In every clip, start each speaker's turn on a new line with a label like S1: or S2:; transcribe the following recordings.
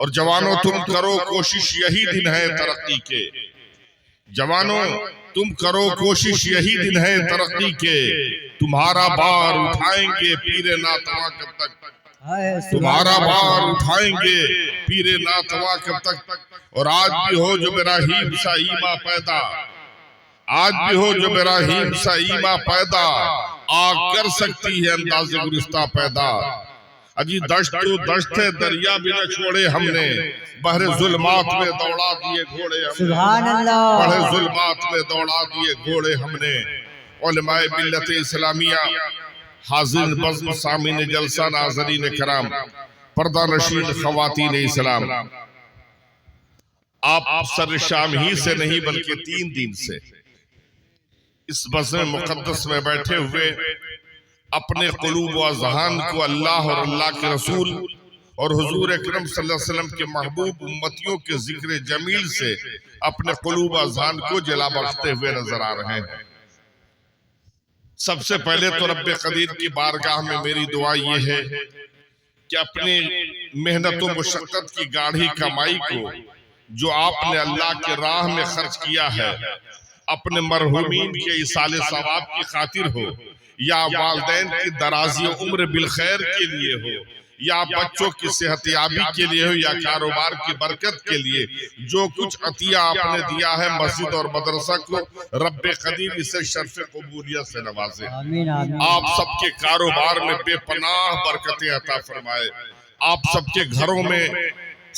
S1: اور جوانوں تم کرو کوشش یہی دن ہے ترقی کے، جوانوں تم کرو کوشش یہی دن ہے ترقی کے، تمہارا بار اٹھائیں گے پیر ناتواں کب تک، تمہارا بار اٹھائیں گے پیر ناتواں کب تک۔ اور آج بھی ہو جو براہیم سا ایما پیدا، آج بھی ہو جو براہیم سا ایما پیدا، آگ کر سکتی ہے انداز گرستہ پیدا۔ اجی دشت تو دشت ہے دریا بھی نہ چھوڑے ہم نے، بحر ظلمات میں دوڑا دیے گھوڑے ہم نے،
S2: سبحان اللہ،
S1: بحر ظلمات میں دوڑا دیے گھوڑے ہم نے۔ علماء ملت اسلامیہ، حاضرین بزم، سامعین جلسہ، ناظرین کرام، پردہ نشین خواتین اسلام، آپ سر شام ہی سے نہیں بلکہ 3 دن سے اس بزم مقدس میں بیٹھے ہوئے اپنے قلوب و اذہان کو اللہ اور اللہ کے رسول اور حضور اکرم صلی اللہ علیہ وسلم کے محبوب امتیوں کے ذکر جمیل سے اپنے قلوب و اذہان کو جلا بخشتے ہوئے نظر آ رہے ہیں۔ سب سے پہلے تو رب قدیر کی بارگاہ میں میری دعا یہ ہے کہ اپنی محنت و مشقت کی گاڑھی کمائی کو جو آپ نے اللہ کے راہ میں خرچ کیا ہے، اپنے مرحومین کے ایصال ثواب کی خاطر ہو، یا والدین کی درازی عمر بالخیر کے لیے ہو، یا بچوں کی صحت یابی کے لیے ہو، یا کاروبار کی برکت کے لیے، جو کچھ عطیہ آپ نے دیا ہے مسجد اور مدرسہ کو، رب قدیر اسے شرف قبولیت سے نوازے، آپ سب کے کاروبار میں بے پناہ برکتیں عطا فرمائے، آپ سب کے گھروں میں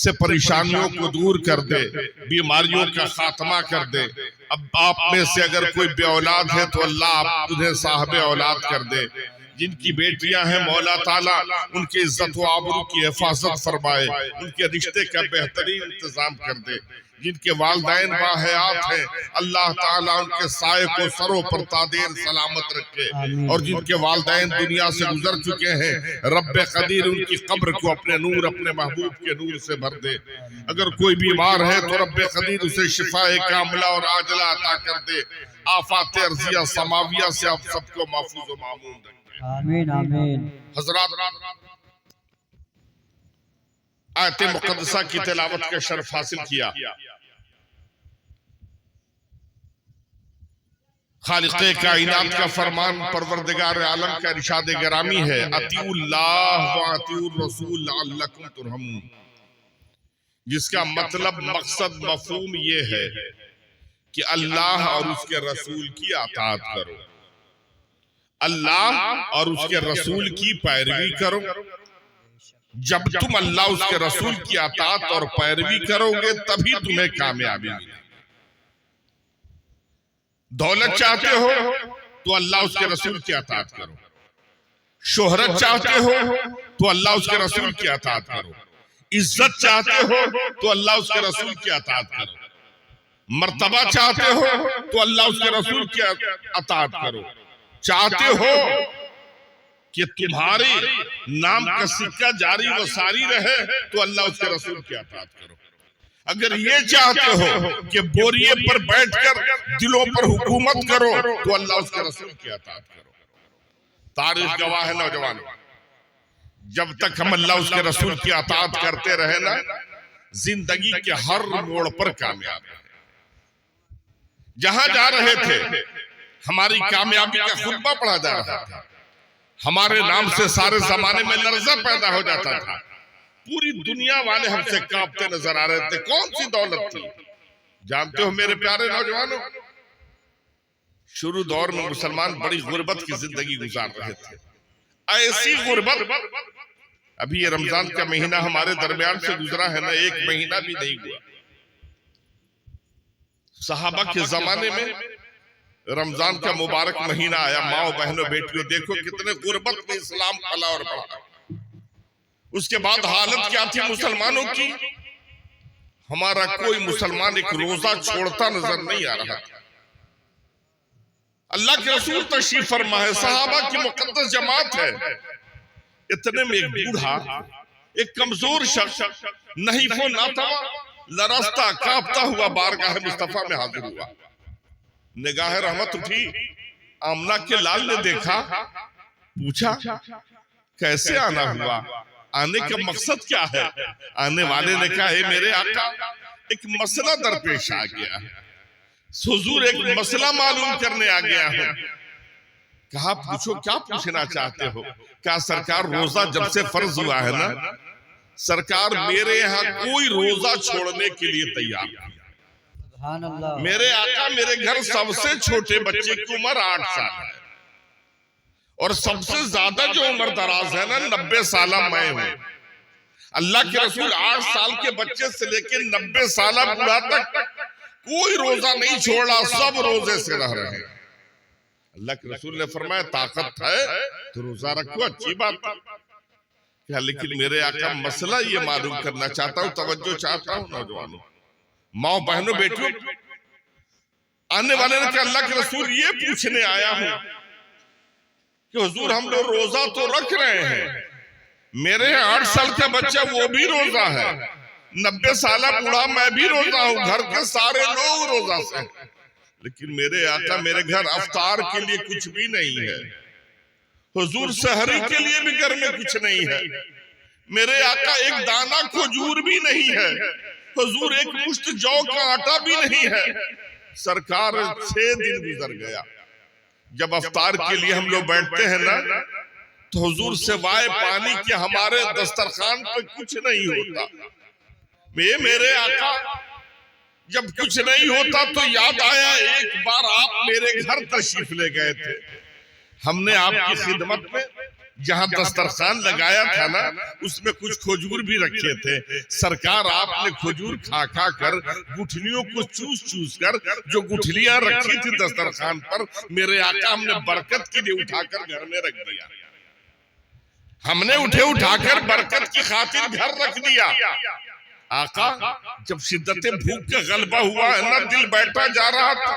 S1: سے پریشانیوں کو دور کر دے، بیماریوں کا خاتمہ کر دے۔ اب آپ میں سے اگر کوئی بے اولاد ہے تو اللہ آپ انہیں صاحب اولاد کر دے، جن کی بیٹیاں ہیں مولا تعالیٰ ان کے عزت و آبرو کی حفاظت فرمائے، ان کے رشتے کا بہترین انتظام کر دے، جن کے والدین باحیات ہیں اللہ تعالیٰ ان کے سائے کو سروں پر تادیر سلامت رکھے، اور جن کے والدین دنیا سے گزر چکے ہیں رب قدیر ان کی قبر کو اپنے نور، اپنے محبوب کے نور سے بھر دے۔ اگر کوئی بیمار ہے تو رب قدیر اسے شفاء کاملہ اور عاجلہ عطا کر دے، آفات ارضیہ سماویہ سے آپ سب کو محفوظ و معمون رکھے۔
S2: آمین آمین۔
S1: حضرات، آیت مقدسہ کی تلاوت کا شرف حاصل کیا۔ خالق کائنات کا فرمان، پروردگار عالم کا ارشاد گرامی ہے، اطیعوا اللہ و اطیعوا الرسول لعلکم ترحمون، جس کا مطلب، مقصد، مفہوم یہ ہے کہ اللہ اور اس کے رسول کی اطاعت کرو، اللہ اور اس کے رسول کی پیروی کرو۔ جب تم اللہ اس کے رسول کی اطاعت اور پیروی کرو گے تبھی تمہیں کامیابی ملے گی۔ دولت چاہتے ہو تو اللہ اس کے رسول کی اطاعت کرو، شہرت چاہتے ہو تو اللہ اس کے رسول کی اطاعت کرو، عزت چاہتے ہو تو اللہ اس کے رسول کی اطاعت کرو، مرتبہ چاہتے ہو تو اللہ اس کے رسول کی اطاعت کرو، چاہتے ہو کہ تمہارے نام کا سکہ جاری و ساری رہے تو اللہ اس کے رسول کی اطاعت کرو۔ اگر یہ چاہتے ہو کہ بوریے پر بیٹھ کر دلوں پر حکومت کرو تو اللہ اس کے رسول کی اطاعت کرو۔ تاریخ گواہ ہے نوجوانوں، جب تک ہم اللہ اس کے رسول کی اطاعت کرتے رہے نا، زندگی کے ہر موڑ پر کامیاب رہے۔ جہاں جا رہے تھے ہماری کامیابی کا خطبہ پڑھا جا رہا تھا، ہمارے نام سے سارے زمانے میں لرزہ پیدا ہو جاتا تھا، پوری دنیا والے ہم سے کانپتے نظر آ رہے تھے۔ کون سی دولت تھی؟ جانتے ہو میرے پیارے نوجوانوں، شروع دور میں مسلمان بڑی غربت کی زندگی گزار رہے تھے، ایسی غربت، ابھی یہ رمضان کا مہینہ ہمارے درمیان سے گزرا ہے نا، 1 مہینہ بھی نہیں ہوا۔ صحابہ کے زمانے میں رمضان کا مبارک مہینہ آیا، ماں بہنوں بیٹیوں دیکھو کتنے غربت میں اسلام پلا اور بڑھا۔ اس کے بعد حالت کیا تھی مسلمانوں کی؟ ہمارا کوئی مسلمان ایک روزہ چھوڑتا نظر نہیں آ رہا تھا۔ اللہ کے رسول تشریف فرما ہے، صحابہ کی مقدس جماعت ہے، اتنے میں ایک بوڑھا، ایک کمزور شخص، نحیف و ناتواں، لرزتا کانپتا ہوا بارگاہ مصطفیٰ میں حاضر ہوا۔ نگاہ رحمت اٹھی، آمنہ کے لال نے دیکھا، پوچھا کیسے آنا ہوا؟ آنے کا مقصد کیا ہے؟ آنے والے نے کہا ہے میرے آقا ایک مسئلہ درپیش آ گیا ہے، حضور ایک مسئلہ معلوم کرنے آ گیا ہے۔ کہا پوچھو، کیا پوچھنا چاہتے ہو؟ کہا سرکار روزہ جب سے فرض ہوا ہے نا سرکار میرے یہاں کوئی روزہ چھوڑنے کے لیے تیار نہیں۔
S2: سبحان اللہ۔
S1: میرے آقا میرے گھر سب سے چھوٹے بچے کی عمر 8 سال ہے اور سب سے زیادہ جو عمر دراز ہے نا 90 سالہ میں ہوں۔ اللہ کے رسول 8 سال کے بچے سے لے کے 90 سالہ بوڑھا تک کوئی روزہ نہیں چھوڑا، سب روزے سے رہ رہے ہیں۔ اللہ کے رسول نے فرمایا طاقت ہے تو روزہ رکھو، اچھی بات ہے۔ کہا لیکن میرے آقا مسئلہ یہ معلوم کرنا چاہتا ہوں، توجہ چاہتا ہوں نوجوانوں، ماں بہنوں بیٹیوں۔ آنے والے نے کہا اللہ کے رسول یہ پوچھنے آیا ہوں کہ حضور ہم لوگ روزہ تو رکھ رہے ہیں، میرے 8 سال کا بچہ وہ بھی روزہ ہے، 90 سالہ بوڑھا میں بھی روزہ ہوں، گھر کے سارے لوگ روزہ سے ہیں، لیکن میرے آقا میرے گھر افطار کے لیے کچھ بھی نہیں ہے، حضور سحری کے لیے بھی گھر میں کچھ نہیں ہے، میرے آقا ایک دانہ کھجور بھی نہیں ہے، حضور ایک مشت جو کا آٹا بھی نہیں ہے۔ سرکار 6 دن گزر گیا، جب افطار کے لیے ہم لوگ بیٹھتے ہیں نا تو حضور سوائے پانی کے ہمارے دسترخوان پہ کچھ نہیں ہوتا۔ میرے آقا جب کچھ نہیں ہوتا تو یاد آیا ایک بار آپ میرے گھر تشریف لے گئے تھے، ہم نے آپ کی خدمت میں جہاں دسترخوان لگایا تھا نا اس میں کچھ کھجور بھی رکھے تھے، سرکار آپ نے کھجور کھا کھا کر گٹھلیوں کو چوس چوس کر جو گٹھلیاں رکھی تھی دسترخوان پر میرے آقا ہم نے برکت کے لیے اٹھا کر گھر میں رکھ دیا، ہم نے اٹھا کر برکت کی خاطر گھر رکھ دیا۔ آقا جب شدت بھوک کا غلبہ ہوا ہے نا دل بیٹھا جا رہا تھا،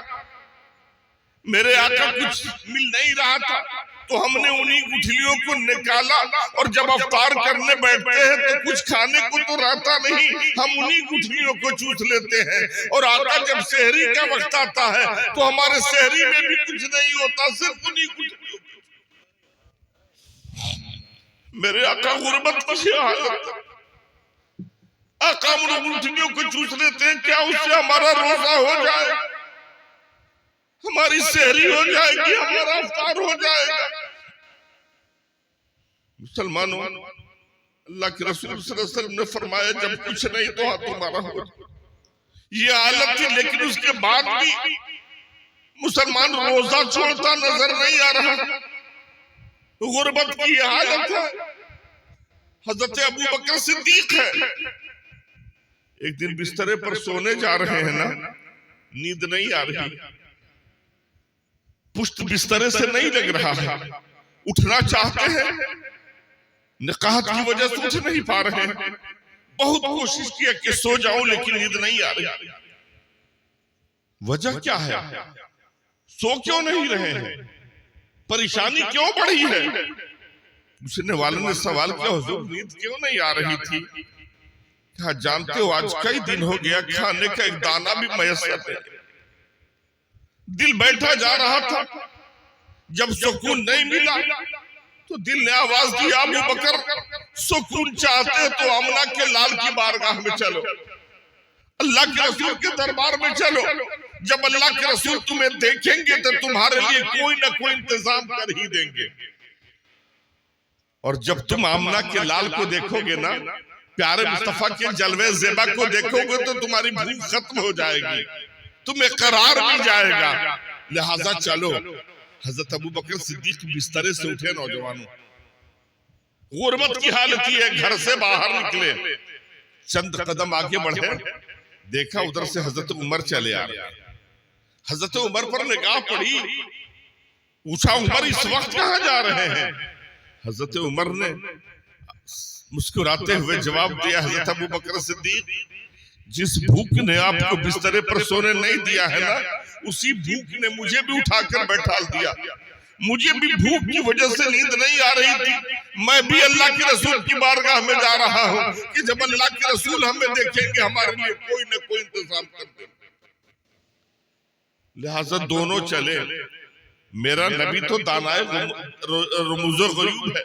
S1: میرے آقا کچھ مل نہیں رہا تھا تو ہم نے انہی گٹھلیوں کو نکالا اور جب افطار کرنے بیٹھتے ہیں تو کچھ کھانے کو تو رہتا نہیں، ہم انہی گٹھلیوں کو چوس لیتے ہیں، اور آقا جب سحری کا وقت آتا ہے تو ہمارے سحری میں بھی کچھ نہیں ہوتا، صرف انہی گٹھلیوں۔ میرے آقا غربت کی حالت، آقا ہم گٹھلیوں کو چوس لیتے ہیں، کیا اس سے ہمارا روزہ ہو جائے، ہماری سحری ہو جائے گی، ہمارا افطار ہو جائے گا؟ مسلمانوں اللہ کے رسول صلی اللہ علیہ وسلم نے فرمایا جب کچھ نہیں تو ہاں تمہارا ہو جائے، یہ حالت تھی، لیکن اس کے بعد بھی مسلمان روزہ چھوڑتا نظر نہیں آ رہا، غربت کی یہ حالت ہے۔ حضرت ابو بکر صدیق ہے، ایک دن بسترے پر سونے جا رہے ہیں نا، نیند نہیں آ رہی، پشت بسترے سے نہیں لگ رہا ہے، اٹھنا چاہتے ہیں، نقاہت کی وجہ سے اٹھ نہیں پا رہے ہیں، بہت کوشش کیا کہ سو جاؤں لیکن نیند نہیں آ رہی، وجہ کیا ہے؟ سو کیوں نہیں رہے ہیں؟ پریشانی کیوں بڑھی ہے؟ پوچھنے والوں نے سوال کیا حضور نیند کیوں نہیں آ رہی تھی؟ کہا جانتے ہو آج کئی دن ہو گیا کھانے کا ایک دانہ بھی میسر نہیں، دل بیٹھا جا رہا تھا، جب سکون نہیں ملا تو دل نے آواز دی ابو بکر سکون چاہتے تو آمنہ کے لال کی بارگاہ میں چلو، اللہ کے رسول کے دربار میں چلو، جب اللہ کے رسول تمہیں دیکھیں گے تو تمہارے لیے کوئی نہ کوئی انتظام کر ہی دیں گے، اور جب تم آمنہ کے لال کو دیکھو گے نا، پیارے مصطفیٰ کے جلوے زیبا کو دیکھو گے تو تمہاری بھوک ختم ہو جائے گی، تمہیں قرار مل جائے گا، لہذا چلو۔ حضرت ابو بکر صدیق بسترے سے اٹھے نوجوانوں، غربت کی حالت ہی ہے، گھر سے باہر نکلے، چند قدم آگے بڑھے، دیکھا ادھر سے حضرت عمر چلے آ رہے، حضرت عمر پر نگاہ پڑی، پوچھا عمر اس وقت کہاں جا رہے ہیں؟ حضرت عمر نے مسکراتے ہوئے جواب دیا حضرت ابو بکر صدیق جس بھوک نے آپ کو بسترے پر سونے نہیں دیا ہے نا اسی بھوک نے مجھے بھی اٹھا کر بیٹھا دیا، مجھے بھی بھوک کی وجہ سے نیند نہیں آ رہی تھی، میں بھی اللہ کے رسول کی بارگاہ میں جا رہا ہوں کہ جب اللہ کے رسول ہمیں دیکھیں گے ہمارے لیے کوئی نہ کوئی انتظام کر دیں، لہذا دونوں چلے۔ میرا نبی تو دانائے رموز و غیوب ہے،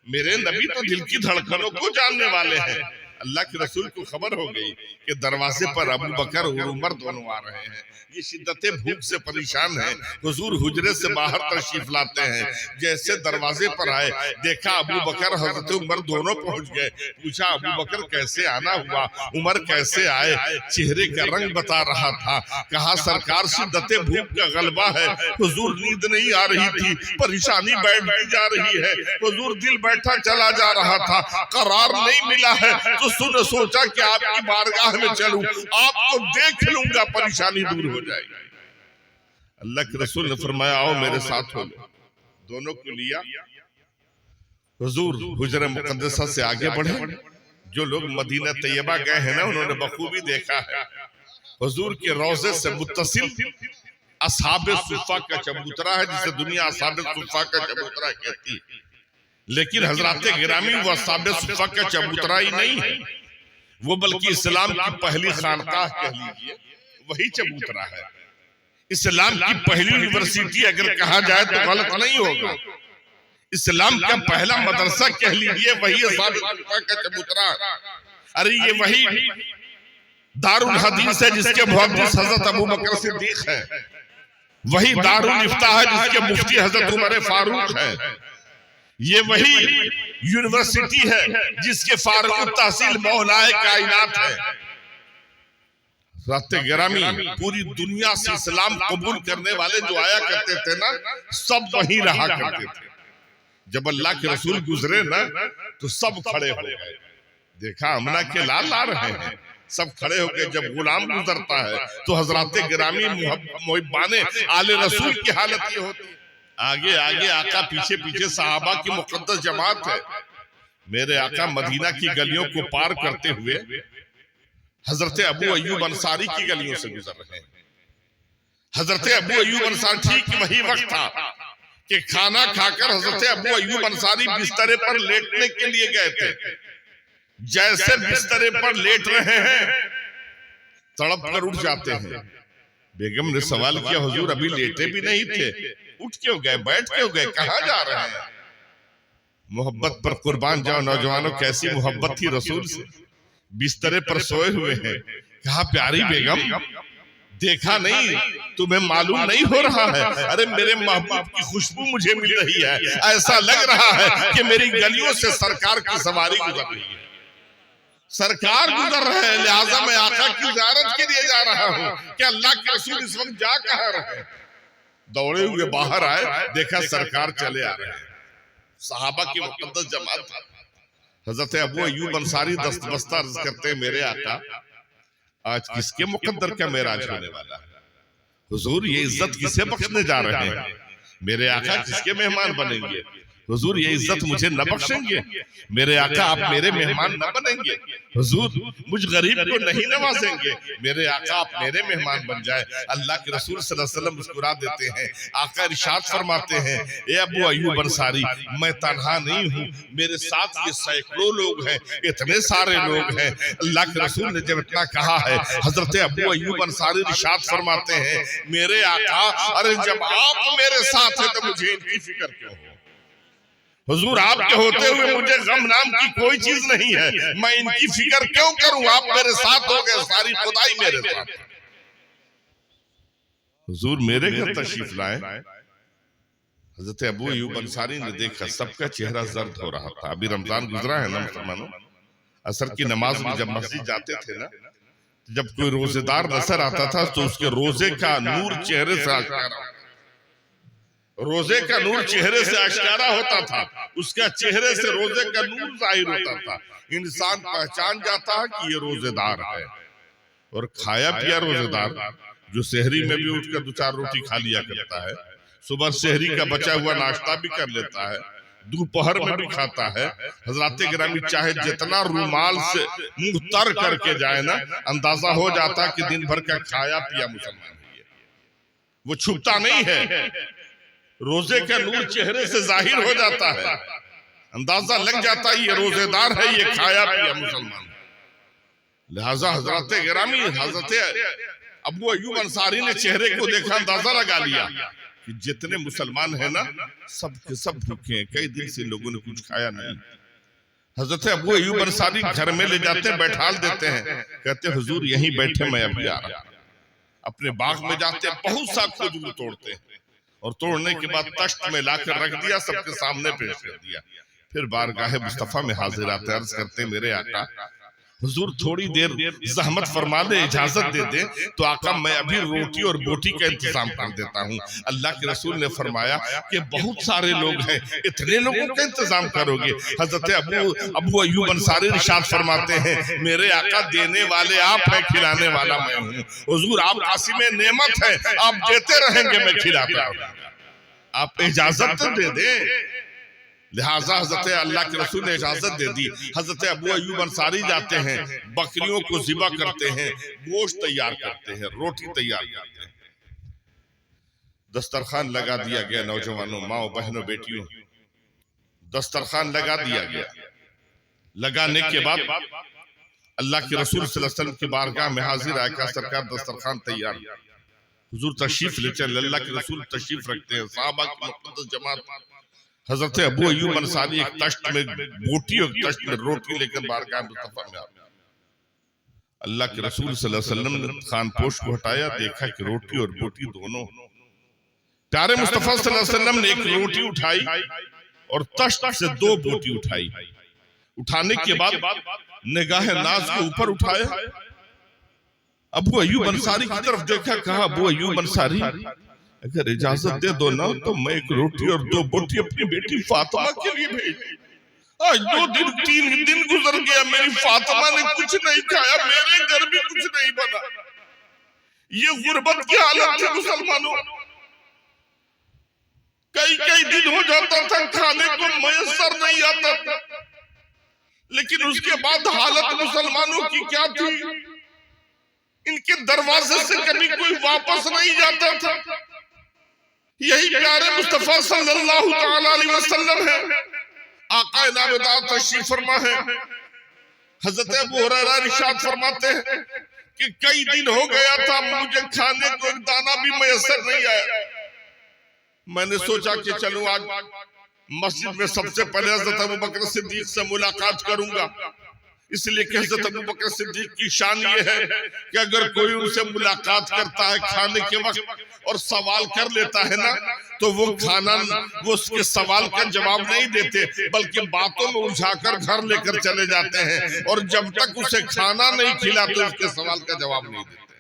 S1: میرے نبی تو دل کی دھڑکنوں کو جاننے والے ہیں. اللہ کے رسول کو خبر ہو گئی کہ دروازے پر ابو بکر اور عمر دونوں آ رہے ہیں. یہ شدت بھوک سے پریشان ہیں. حضور حجرے سے باہر تشریف لاتے ہیں. جیسے دروازے پر آئے دیکھا ابو بکر حضرت عمر دونوں پہنچ گئے. پوچھا ابو بکر کیسے آنا ہوا, عمر کیسے آئے؟ چہرے کا رنگ بتا رہا تھا. کہا سرکار شدت بھوک کا غلبہ ہے. حضور نیند نہیں آ رہی تھی, پریشانی بیٹھتی جا رہی ہے. حضور دل بیٹھا چلا جا رہا تھا, قرار نہیں ملا ہے تو سوچا کہ آپ کی بارگاہ میں چلوں, آپ کو دیکھ لوں گا, پریشانی دور ہو جائے گی. اللہ کے رسول نے فرمایا آؤ میرے ساتھ ہو لو. دونوں کو لیا. حضور حجرہ مقدسہ سے آگے بڑھے. جو لوگ مدینہ طیبہ گئے ہیں نا انہوں نے بخوبی دیکھا ہے حضور کے روضے سے متصل اصحاب صفہ کا چبوترا ہے, جسے دنیا اصحاب صفہ کا چبوترا کہتی ہے. لیکن حضرات گرامی وہ اصحاب صفہ کا چبوترا ہی نہیں ہے, وہ بلکہ اسلام کی پہلی خانقاہ کہہ لیجئے وہی چبوترا ہے. اسلام کی پہلی یونیورسٹی اگر کہا جائے تو غلط نہیں ہوگا. اسلام کا پہلا مدرسہ کہہ لیجئے وہی اصحاب صفہ کا چبوترا ہے. ارے یہ وہی دارالحدیث ہے جس کے محدث حضرت ابو بکر صدیق ہے. وہی دارالفتاح ہے جس کے مفتی حضرت عمر فاروق ہے. یہ وہی یونیورسٹی ہے جس کے فارغ التحصیل مولائے کائنات ہے. حضرات گرامی پوری دنیا سے اسلام قبول کرنے والے جو آیا کرتے تھے نا سب وہیں رہا کرتے تھے. جب اللہ کے رسول گزرے نا تو سب کھڑے ہو گئے. دیکھا امنہ کے لال آ رہے ہیں, سب کھڑے ہو گئے. جب غلام گزرتا ہے تو حضرات گرامی محبان آل رسول کی حالت یہ ہوتی ہے. آگے آگے آقا, پیچھے پیچھے صحابہ کی مقدس جماعت ہے. میرے آقا مدینہ کی گلیوں کو پار کرتے ہوئے حضرت ابو ایوب انصاری کی گلیوں سے گزر رہے ہیں. حضرت ابو ایوب انصاری, ٹھیک وہی وقت تھا کہ کھانا کھا کر حضرت ابو ایوب انصاری بسترے پر لیٹنے کے لیے گئے تھے. جیسے بسترے پر لیٹ رہے ہیں تڑپ کر اٹھ جاتے ہیں. بیگم نے سوال کیا حضور ابھی لیٹے بھی نہیں تھے, اٹھ کیوں گئے, بیٹھ کیوں گئے, کہاں جا رہے ہیں؟ محبت پر قربان جاؤ نوجوانوں, کیسی محبت تھی رسول سے. بسترے پر سوئے ہوئے ہیں. کہا پیاری بیگم دیکھا نہیں, تمہیں معلوم نہیں ہو رہا ہے؟ ارے میرے محبوب کی خوشبو مجھے مل رہی ہے. ایسا لگ رہا ہے کہ میری گلیوں سے سرکار کی سواری گزر رہی ہے. سرکار گزر رہے ہیں, لہٰذا میں آقا کی زیارت کے لیے جا رہا ہوں. کہ اللہ کے رسول اس وقت جا کہاں رہے ہیں؟ دوڑے ہوئے باہر آئے, دیکھا سرکار چلے آ رہے ہیں. صحابہ کی مقدس جماعت. حضرت ابو ایوب انصاری دست بستہ عرض کرتے ہیں میرے آقا آج کس کے مقدر کا معراج ہونے والا ہے؟ حضور یہ عزت کسے بخشنے جا رہے ہیں؟ میرے آقا کس کے مہمان بنیں گے؟ حضور یہ عزت مجھے نہ بخشیں گے؟ میرے آقا آپ میرے مہمان نہ بنیں گے؟ حضور مجھ غریب کو نہیں نوازیں گے؟ میرے آقا آپ میرے مہمان بن جائے. اللہ کے رسول صلی اللہ علیہ وسلم مسکرا دیتے ہیں. آقا ارشاد فرماتے ہیں اے ابو ایوب انصاری میں تنہا نہیں ہوں, میرے ساتھ یہ سینکڑوں لوگ ہیں, اتنے سارے لوگ ہیں. اللہ کے رسول نے جب اتنا کہا ہے حضرت ابو ایوب انصاری ارشاد فرماتے ہیں میرے آقا ارے جب آپ میرے ساتھ ہیں تو مجھے ان کی فکر کیوں ہو؟ حضور آپ کے ہوتے ہوئے مجھے غم نام کی کوئی چیز نہیں ہے, میں ان کی فکر کیوں کروں؟ آپ میرے ساتھ ہو گئے, ساری خدائی میرے ساتھ. حضور میرے گھر تشریف لائے. حضرت ابو ایوب انصاری نے دیکھا سب کا چہرہ زرد ہو رہا تھا. ابھی رمضان گزرا ہے نا مسلمانوں, عصر کی نماز میں جب مسجد جاتے تھے نا, جب کوئی روزے دار نظر آتا تھا تو اس کے روزے کا نور چہرے سے آشکارا, روزے کا نور چہرے سے آشکارا ہوتا تھا, اس کا چہرے سے روزے کا نور ظاہر ہوتا تھا. انسان پہچان جاتا ہے کہ یہ روزے دار ہے. اور کھایا پیا روزے دار جو سحری میں بھی اٹھ کر 2-4 روٹی کھا لیا کرتا ہے, صبح سحری کا بچا ہوا ناشتہ بھی کر لیتا ہے, دوپہر میں بھی کھاتا ہے. حضرات گرامی چاہے جتنا رومال سے منہ تر کر کے جائے نا, اندازہ ہو جاتا کہ دن بھر کا کھایا پیا مسلمان ہے. وہ چھپتا نہیں ہے, روزے کا نور چہرے سے ظاہر ہو جاتا ہے, اندازہ لگ جاتا ہے یہ روزے دار ہے, یہ کھایا پیا مسلمان. لہذا حضرات گرامی حضرت ابو ایوب انصاری نے چہرے کو دیکھا, اندازہ لگا لیا کہ جتنے مسلمان ہیں نا سب کے سب بھوکے ہیں، کئی دن سے لوگوں نے کچھ کھایا نہیں۔ حضرت ابو ایوب انصاری گھر میں لے جاتے ہیں، بیٹھال دیتے ہیں، کہتے ہیں حضور یہیں بیٹھے، میں ابھی آ رہا۔ اپنے باغ میں جاتے ہیں، بہت سا کھجور توڑتے ہیں، اور توڑنے کے بعد تشت میں لا کر رکھ دیا، سب کے سامنے پیش کر دیا۔ پھر بارگاہ مصطفیٰ میں حاضر آتے، عرض کرتے ہیں میرے آقا حضور تھوڑی دیر زحمت فرما دے، اجازت دے دے تو آقا میں ابھی روٹی اور بوٹی کا انتظام کر دیتا ہوں۔ اللہ کے رسول نے فرمایا کہ بہت سارے لوگ ہیں، اتنے لوگوں کا انتظام کرو گے؟ حضرت ابو ایوب انصاری ارشاد فرماتے ہیں میرے آقا دینے والے آپ ہیں، کھلانے والا میں ہوں۔ حضور آپ قاسم نعمت ہیں، آپ دیتے رہیں گے، میں کھلاتا رہوں گا، آپ اجازت تو دے دیں۔ لہٰذا حضرت اللہ کے رسول نے اجازت دے دی۔ حضرت ابو ایوب انصاری جاتے ہیں، بکریوں کو ذبح کرتے ہیں، گوشت تیار کرتے ہیں، روٹی تیار کرتے ہیں، دسترخوان لگا دیا گیا۔ نوجوانوں، ماں بہنوں، بیٹیوں، دسترخوان لگا دیا گیا۔ لگانے کے بعد اللہ کے رسول صلی اللہ علیہ وسلم کی بارگاہ میں حاضر آئے، کہا سرکار دسترخوان تیار۔ حضور تشریف لے چلے، اللہ کے رسول تشریف رکھتے ہیں، صحابہ کی مقدس جماعت۔ حضرت ابو ایوب انصاری ایک تشت میں بوٹی اور تشت میں روٹی لے کر بارگاہ مصطفیٰ میں آئے۔ اللہ کے رسول صلی اللہ علیہ وسلم نے خان پوش کو ہٹایا، دیکھا کہ روٹی اور بوٹی دونوں۔ پیارے مصطفیٰ صلی اللہ علیہ وسلم نے ایک روٹی اٹھائی اور تشت سے 2 بوٹی اٹھائی۔ اٹھانے کے بعد نگاہ ناز کے اوپر اٹھایا، ابو ایوب انصاری کی طرف دیکھا، کہا ابو ایوب انصاری اگر اجازت دے دو نا تو میں ایک روٹی اور 2 بوٹی اپنی بیٹی فاطمہ کے لیے بھیج۔ آج 2 دن 3 دن گزر گیا، میری فاطمہ نے کچھ نہیں کھایا، میرے گھر بھی کچھ نہیں بنا۔ یہ غربت کی حالت تھی مسلمانوں، کئی دن ہو جاتا تھا کھانے کو میسر نہیں آتا تھا، لیکن اس کے بعد حالت مسلمانوں کی کیا تھی؟ ان کے دروازے سے کبھی کوئی واپس نہیں جاتا تھا۔ یہی پیارے مصطفیٰ صلی اللہ تعالی علیہ وسلم ہے، آقا نامدار تشریف فرما ہے۔ حضرت ابو ہریرہ ارشاد فرماتے ہیں کہ کئی دن ہو گیا تھا، مجھے کھانے کو ایک دانہ بھی میسر نہیں آیا۔ میں نے سوچا کہ چلوں آج مسجد میں سب سے پہلے حضرت ابوبکر صدیق سے ملاقات کروں گا، اس لیے کہ حضرت ابوبکر صدیق کی شان یہ ہے کہ اگر کوئی ان سے ملاقات کرتا ہے کھانے کے وقت اور سوال کر لیتا ہے نا تو وہ اس کے سوال کا جواب نہیں دیتے، بلکہ باتوں میں الجھا کر گھر لے کر چلے جاتے ہیں، اور جب تک اسے کھانا نہیں کھلاتے اس کے سوال کا جواب نہیں دیتے۔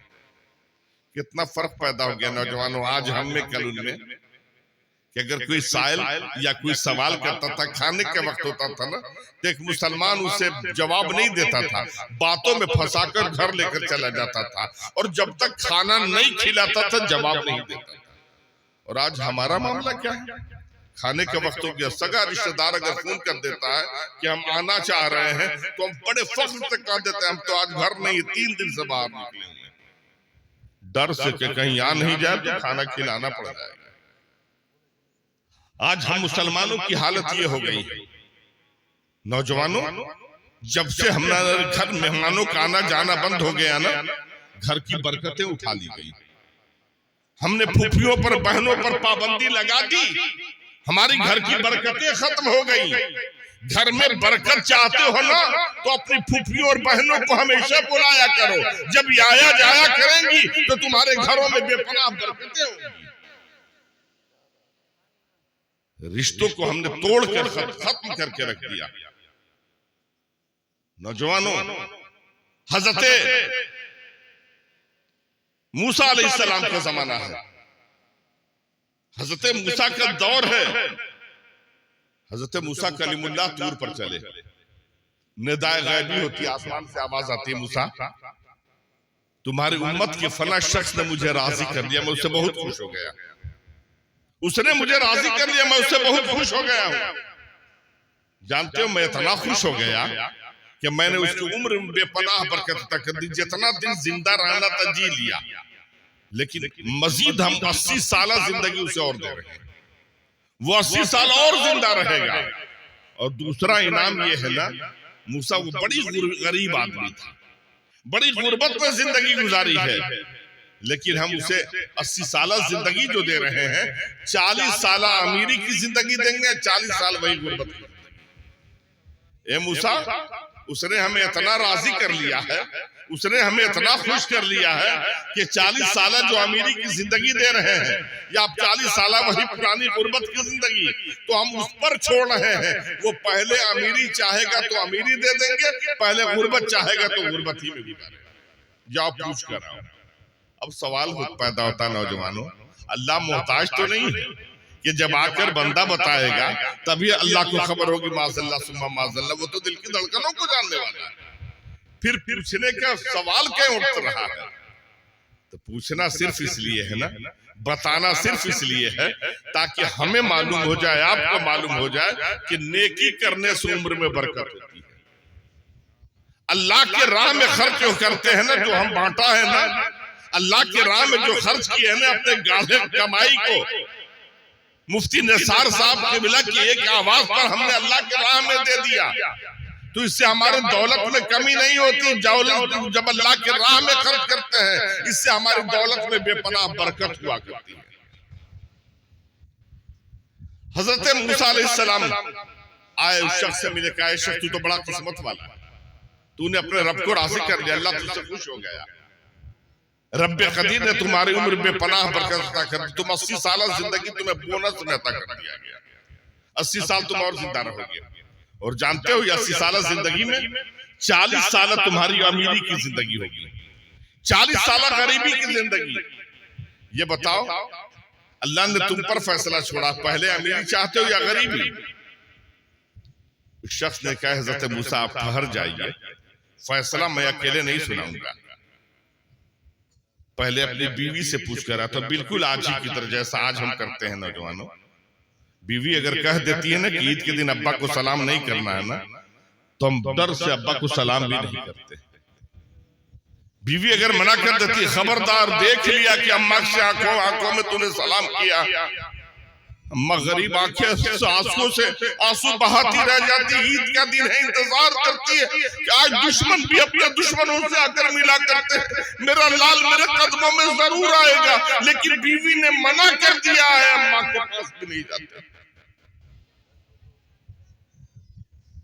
S1: کتنا فرق پیدا ہو گیا نوجوانوں آج ہم میں کل ان میں، کہ اگر کوئی سائل یا کوئی سوال کرتا تھا، کھانے کے وقت ہوتا تھا نا تو ایک مسلمان اسے جواب نہیں دیتا تھا، باتوں میں پھنسا کر گھر لے کر چلا جاتا تھا، اور جب تک کھانا نہیں کھلاتا تھا جواب نہیں دیتا تھا۔ اور آج ہمارا معاملہ کیا ہے؟ کھانے کے وقت ہو گیا، سگا رشتہ دار اگر فون کر دیتا ہے کہ ہم آنا چاہ رہے ہیں تو ہم بڑے فخر سے کہہ دیتے ہیں ہم تو آج گھر نہیں، 3 دن سے باہر نکلے ہوئے، ڈر سے کہ کہیں آ نہیں جائے تو کھانا کھلانا پڑ جائے گا۔ آج ہم مسلمانوں کی حالت یہ ہو گئی ہے نوجوانوں، جب سے ہمارے گھر مہمانوں کا آنا جانا بند ہو گیا نا، گھر کی برکتیں اٹھا لی گئی۔ ہم نے پھوپھیوں پر بہنوں پر پابندی لگا دی، ہماری گھر کی برکتیں ختم ہو گئی۔ گھر میں برکت چاہتے ہو نا تو اپنی پھوپھیوں اور بہنوں کو ہمیشہ بلایا کرو، جب یہ آیا جایا کریں گی تو تمہارے گھروں میں بے پناہ برکتیں ہوں گی۔ رشتوں کو ہم نے توڑ کر ختم کر کے رکھ دیا۔ نوجوانوں، حضرت موسیٰ علیہ السلام کا زمانہ ہے، حضرت موسیٰ کا دور ہے۔ حضرت موسیٰ کلیم اللہ طور پر چلے، ندائے غیبی ہوتی، آسمان سے آواز آتی ہے، موسیٰ تمہاری امت کے فلاں شخص نے مجھے راضی کر دیا، میں اس سے بہت خوش ہو گیا، اس نے مجھے راضی کر لیا، میں اس سے بہت خوش ہو گیا ہوں۔ جانتے ہو میں اتنا خوش ہو گیا کہ میں نے اس کی عمر بے پناہ برکت عطا کر دی، جتنا دن زندہ رہنا تھا جی لیا، لیکن مزید ہم 80 سالہ زندگی اسے اور دے رہے ہیں، وہ 80 سال اور زندہ رہے گا۔ اور دوسرا انعام یہ ہے نا، موسیٰ وہ بڑی غریب آدمی تھا، بڑی غربت میں زندگی گزاری ہے، لیکن ہم اسے 80 سالہ زندگی جو دے رہے ہیں 40 سالہ امیری کی زندگی دیں گے، 40 سال وہی غربت کی زندگی۔ اے موسیٰ، اس نے ہمیں اتنا راضی کر لیا ہے، اس نے ہمیں اتنا خوش کر لیا ہے کہ 40 سالہ جو امیری کی زندگی دے رہے ہیں یا 40 سالہ وہی پرانی غربت کی زندگی، تو ہم اس پر چھوڑ رہے ہیں۔ وہ پہلے امیری چاہے گا تو امیری دے دیں گے، پہلے غربت چاہے گا تو غربت ہی میں گزارے گا۔ جاؤ پوچھ کر آؤ۔ اب سوال پیدا ہوتا نوجوانوں، اللہ محتاج تو نہیں ہے کہ جب آ کر بندہ بتائے گا تبھی اللہ کو خبر ہوگی، معاذ اللہ ثم معاذ اللہ، وہ تو دل کی دھڑکنوں کو جاننے والا ہے۔ پھر پوچھنے کا سوال کیوں اٹھ رہا ہے؟ تو پوچھنا صرف اس لیے ہے نا، بتانا صرف اس لیے ہے تاکہ ہمیں معلوم ہو جائے، آپ کو معلوم ہو جائے کہ نیکی کرنے سے عمر میں برکت ہوتی ہے۔ اللہ کے راہ میں خرچ کرتے ہیں نا، جو ہم بانٹا ہے نا، اللہ کے راہ میں جو خرچ کیے ہیں نا اپنے گاڑے کمائی کو، مفتی نثار صاحب کے بلا کی ایک آواز پر ہم نے اللہ کے راہ میں دے دیا، تو اس سے ہمارے دولت میں کمی نہیں ہوتی۔ جب اللہ کے راہ میں خرچ کرتے ہیں اس سے ہماری دولت میں بے پناہ برکت ہوا کرتی ہے۔ حضرت موسیٰ علیہ السلام آئے، اس شخص سے ملے، کہا اے شخص تو بڑا قسمت والا ہے، تو نے اپنے رب کو راضی کر لیا، اللہ تجھ سے خوش ہو گیا، رب قدیر نے تمہاری عمر بے پناہ برکت عطا کر دی، تم 80 سالہ زندگی تمہیں بونس میں عطا کر دیا گیا، 80 سال تم اور زندہ رہو گے۔ اور جانتے ہو یہ 80 سالہ زندگی میں 40 سالہ تمہاری امیری کی زندگی ہوگی، 40 سالہ غریبی کی زندگی۔ یہ بتاؤ اللہ نے تم پر فیصلہ چھوڑا، پہلے امیری چاہتے ہو یا غریبی؟ اس شخص نے کہا حضرت موسیٰ آپ ٹھہر جائیے، فیصلہ میں اکیلے نہیں سناؤں گا، پہلے اپنی بیوی سے پوچھ کر آتا۔ بالکل آج ہی کی طرح جیسا آج ہم کرتے ہیں نوجوانوں، بیوی اگر کہہ دیتی ہے نا کہ عید کے دن ابا کو سلام نہیں کرنا ہے نا، تو ہم ڈر سے ابا کو سلام بھی نہیں کرتے۔ بیوی اگر منع کر دیتی خبردار دیکھ لیا کہ اماں سے آنکھوں میں تو نے سلام کیا، اماں غریب آنکھیں آنسوں سے آنسو بہاتی رہ جاتی، عید کا دن ہے انتظار کرتی ہے کہ آج دشمن بھی اپنے دشمنوں سے آ کر ملا کرتے ہیں، میرا لال میرے قدموں میں ضرور آئے گا، لیکن بیوی نے منع کر دیا ہے، اماں کے پاس بھی نہیں جاتے۔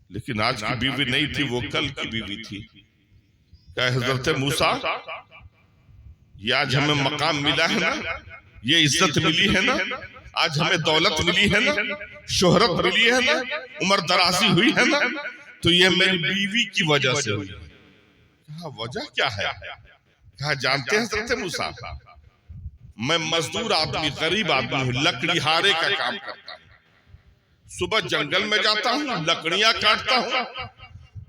S1: لیکن آج کی بیوی نہیں تھی، وہ کل کی بیوی تھی۔ کہ حضرت موسیٰ یہ آج ہمیں مقام ملا ہے نا، یہ عزت ملی ہے نا، آج ہمیں دولت ملی ہے نا، شہرت ملی ہے نا، عمر درازی ہوئی ہے نا، تو یہ میری بیوی کی وجہ سے ہوئی۔ کہا وجہ کیا ہے؟ کہا جانتے ہیں حضرت موسیٰ، میں مزدور آدمی غریب آدمی ہوں، لکڑی ہارے کا کام کرتا ہوں، صبح جنگل میں جاتا ہوں، لکڑیاں کاٹتا ہوں،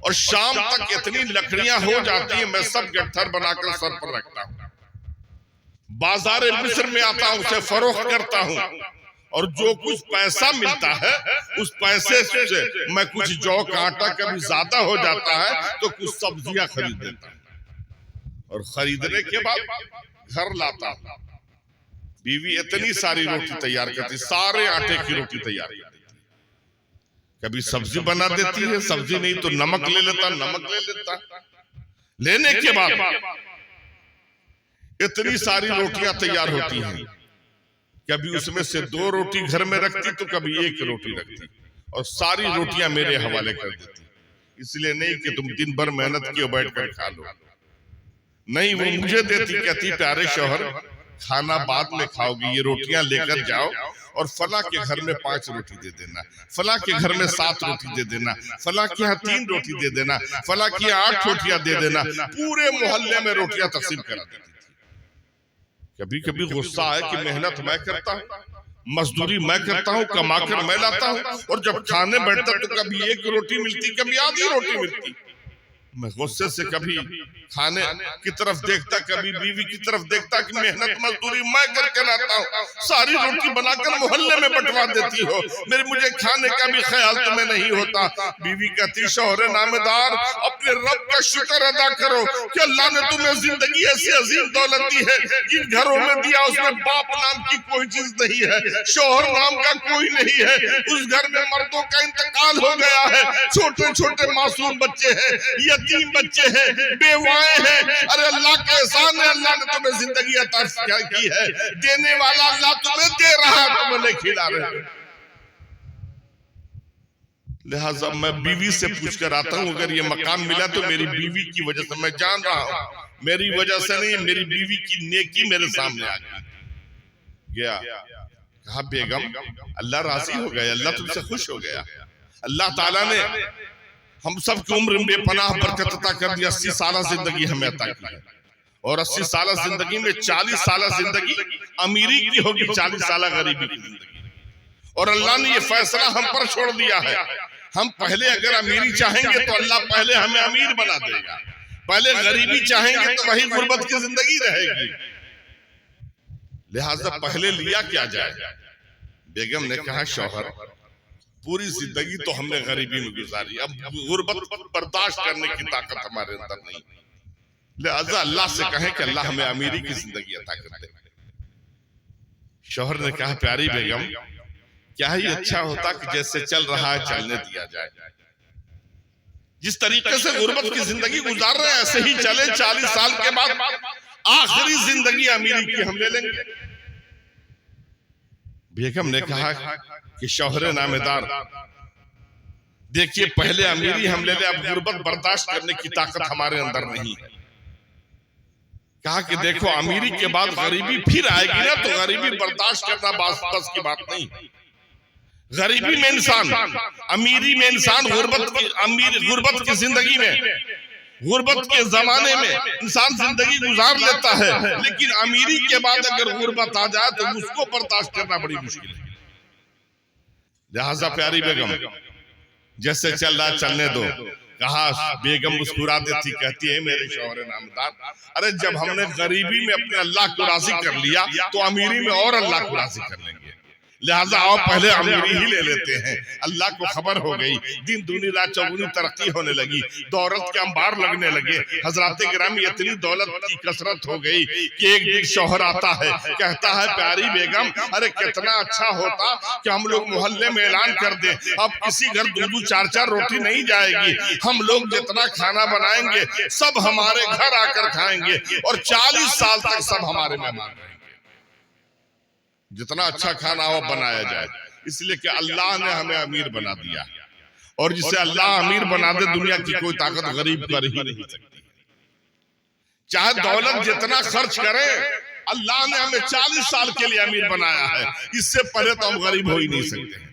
S1: اور شام تک اتنی لکڑیاں ہو جاتی ہیں میں سب گٹھر بنا کر سر پر رکھتا ہوں، بازار مصر میں آتا ہوں، اسے فروخت کرتا ہوں، اور جو کچھ پیسہ ملتا ہے اس پیسے سے میں کچھ جو کا آٹا کبھی زیادہ ہو جاتا ہے تو کچھ سبزیاں خرید دیتا ہوں، اور خریدنے کے بعد گھر لاتا ہوں۔ بیوی اتنی ساری روٹی تیار کرتی، سارے آٹے کی روٹی تیار کرتی، کبھی سبزی بنا دیتی ہے، سبزی نہیں تو نمک لے لیتا، نمک لے لیتا، لینے کے بعد اتنی ساری روٹیاں تیار ہوتی ہیں، کبھی اس میں سے 2 روٹی گھر میں رکھتی تو کبھی 1 روٹی رکھتی، اور ساری روٹیاں میرے حوالے کر دیتی، اس لیے نہیں کہ تم دن بھر محنت کی بیٹھ کر کھا لو، نہیں، وہ مجھے دیتی، کہتی پیارے شوہر کھانا بعد میں کھاؤ گی، یہ روٹیاں لے کر جاؤ اور فلاں کے گھر میں 5 روٹی دے دینا، فلاں کے گھر میں 7 روٹی دے دینا، فلاں کے یہاں 3 روٹی دے دینا، فلاں کے یہاں 8 روٹیاں دے دینا، پورے محلے میں روٹیاں تقسیم کرا دیتی تھی۔ کبھی کبھی غصہ آئے کہ محنت میں کرتا ہوں، مزدوری میں کرتا ہوں، کما کر میں لاتا ہوں، اور جب کھانے بیٹھتا تو کبھی 1 روٹی ملتی، کبھی آدھی روٹی ملتی، میں غصے سے کبھی کھانے کی طرف دیکھتا، کبھی بیوی کی طرف دیکھتا کہ محنت مزدوری میں کر کے لاتا ہوں، ساری روٹی بنا کر محلے میں بٹوا دیتی ہو، مجھے کھانے کا بھی خیال تمہیں نہیں ہوتا۔ بیوی کہتی شوہر نامدار اپنے رب کا شکر ادا کرو کہ اللہ نے تمہیں زندگی ایسی عظیم دولت دی ہے، جن گھروں میں دیا اس میں باپ نام کی کوئی چیز نہیں ہے، شوہر نام کا کوئی نہیں ہے، اس گھر میں مردوں کا انتقال ہو گیا ہے، چھوٹے چھوٹے معصوم بچے ہیں، یتیم بچے ہیں، بیوائیں ہیں. ارے اللہ کا احسان ہے، اللہ نے تمہیں زندگی عطا کی ہے، دینے والا اللہ تمہیں دے رہا ہے، تم انہیں کھلا رہے ہیں. لہٰذا میں بیوی سے پوچھ کر آتا ہوں، اگر یہ مقام ملا تو میری بیوی کی وجہ سے. میں جان رہا ہوں میری وجہ سے نہیں، میری بیوی کی نیکی میرے سامنے آ گیا. کہا بیگم اللہ راضی ہو گیا، اللہ تم سے خوش ہو گیا. اللہ تعالیٰ نے ہم سب کی عمر بے پناہ برکت عطا کر دیا. 80 سالہ زندگی ہمیں عطا کی ہے، اور 80 سالہ زندگی میں 40 سالہ زندگی امیری کی ہوگی، 40 سالہ غریبی کی زندگی. اور اللہ نے یہ فیصلہ ہم پر چھوڑ دیا ہے. ہم پہلے اگر امیری چاہیں گے تو اللہ پہلے ہمیں امیر بنا دے گا، پہلے غریبی چاہیں گے تو وہی غربت کی زندگی رہے گی. لہٰذا پہلے لیا کیا جائے. بیگم نے کہا شوہر پوری زندگی تو ہم نے غریبی میں گزاری، اب غربت برداشت کرنے کی طاقت ہمارے اندر نہیں، لہٰذا اللہ سے کہیں کہ اللہ ہمیں امیری کی زندگی عطا کر دے. شوہر نے کہا پیاری بیگم کیا ہی اچھا ہوتا کہ جیسے چل رہا ہے چلنے دیا جائے. جس طریقے سے غربت کی زندگی گزار رہے ہیں ایسے ہی چلے، 40 سال کے بعد آخری زندگی امیری کی ہم لے لیں گے. بیگم نے کہا کہ شوہر نامدار دیکھیے پہلے امیری ہم لے لیں، اب غربت برداشت کرنے کی طاقت ہمارے اندر نہیں ہے. کہا کہ دیکھو امیری کے بعد غریبی پھر آئے گی نا، تو غریبی برداشت کرنا بس کی بات نہیں. غریبی میں انسان، امیری میں انسان، غربت کی زندگی میں، غربت کے زمانے میں انسان زندگی گزار لیتا ہے، لیکن امیری کے بعد اگر غربت آ جائے تو اس کو برداشت کرنا بڑی مشکل ہے. لہٰذا پیاری بیگم جیسے چل رہا چلنے دو. کہا بیگم مسکرا دیتی کہتی ہے میرے شوہر نامدار ارے جب ہم نے غریبی میں اپنے اللہ کو راضی کر لیا تو امیری میں اور اللہ کو راضی کر لیں گے. لہٰذا آؤ پہلے امیری ہی لے لیتے ہیں. اللہ کو خبر ہو گئی، دن دونی رات چوگنی ترقی ہونے لگی، دولت کے انبار لگنے لگے. حضرات گرامی اتنی دولت کی کثرت ہو گئی کہ ایک دن شوہر آتا ہے کہتا ہے پیاری بیگم ارے کتنا اچھا ہوتا کہ ہم لوگ محلے میں اعلان کر دیں اب کسی گھر 2 4 روٹی نہیں جائے گی، ہم لوگ جتنا کھانا بنائیں گے سب ہمارے گھر آ کر کھائیں گے اور 40 سال تک سب ہمارے مہمان رہیں گے. جتنا اچھا کھانا ہو بنایا جائے، اس لیے کہ اللہ نے ہمیں امیر بنا دیا، اور جسے اللہ امیر بنا دے دنیا کی کوئی طاقت غریب کر ہی نہیں سکتی. چاہے دولت جتنا خرچ کرے اللہ نے ہمیں 40 سال کے لیے امیر بنایا ہے، اس سے پہلے تو ہم غریب ہو ہی نہیں سکتے.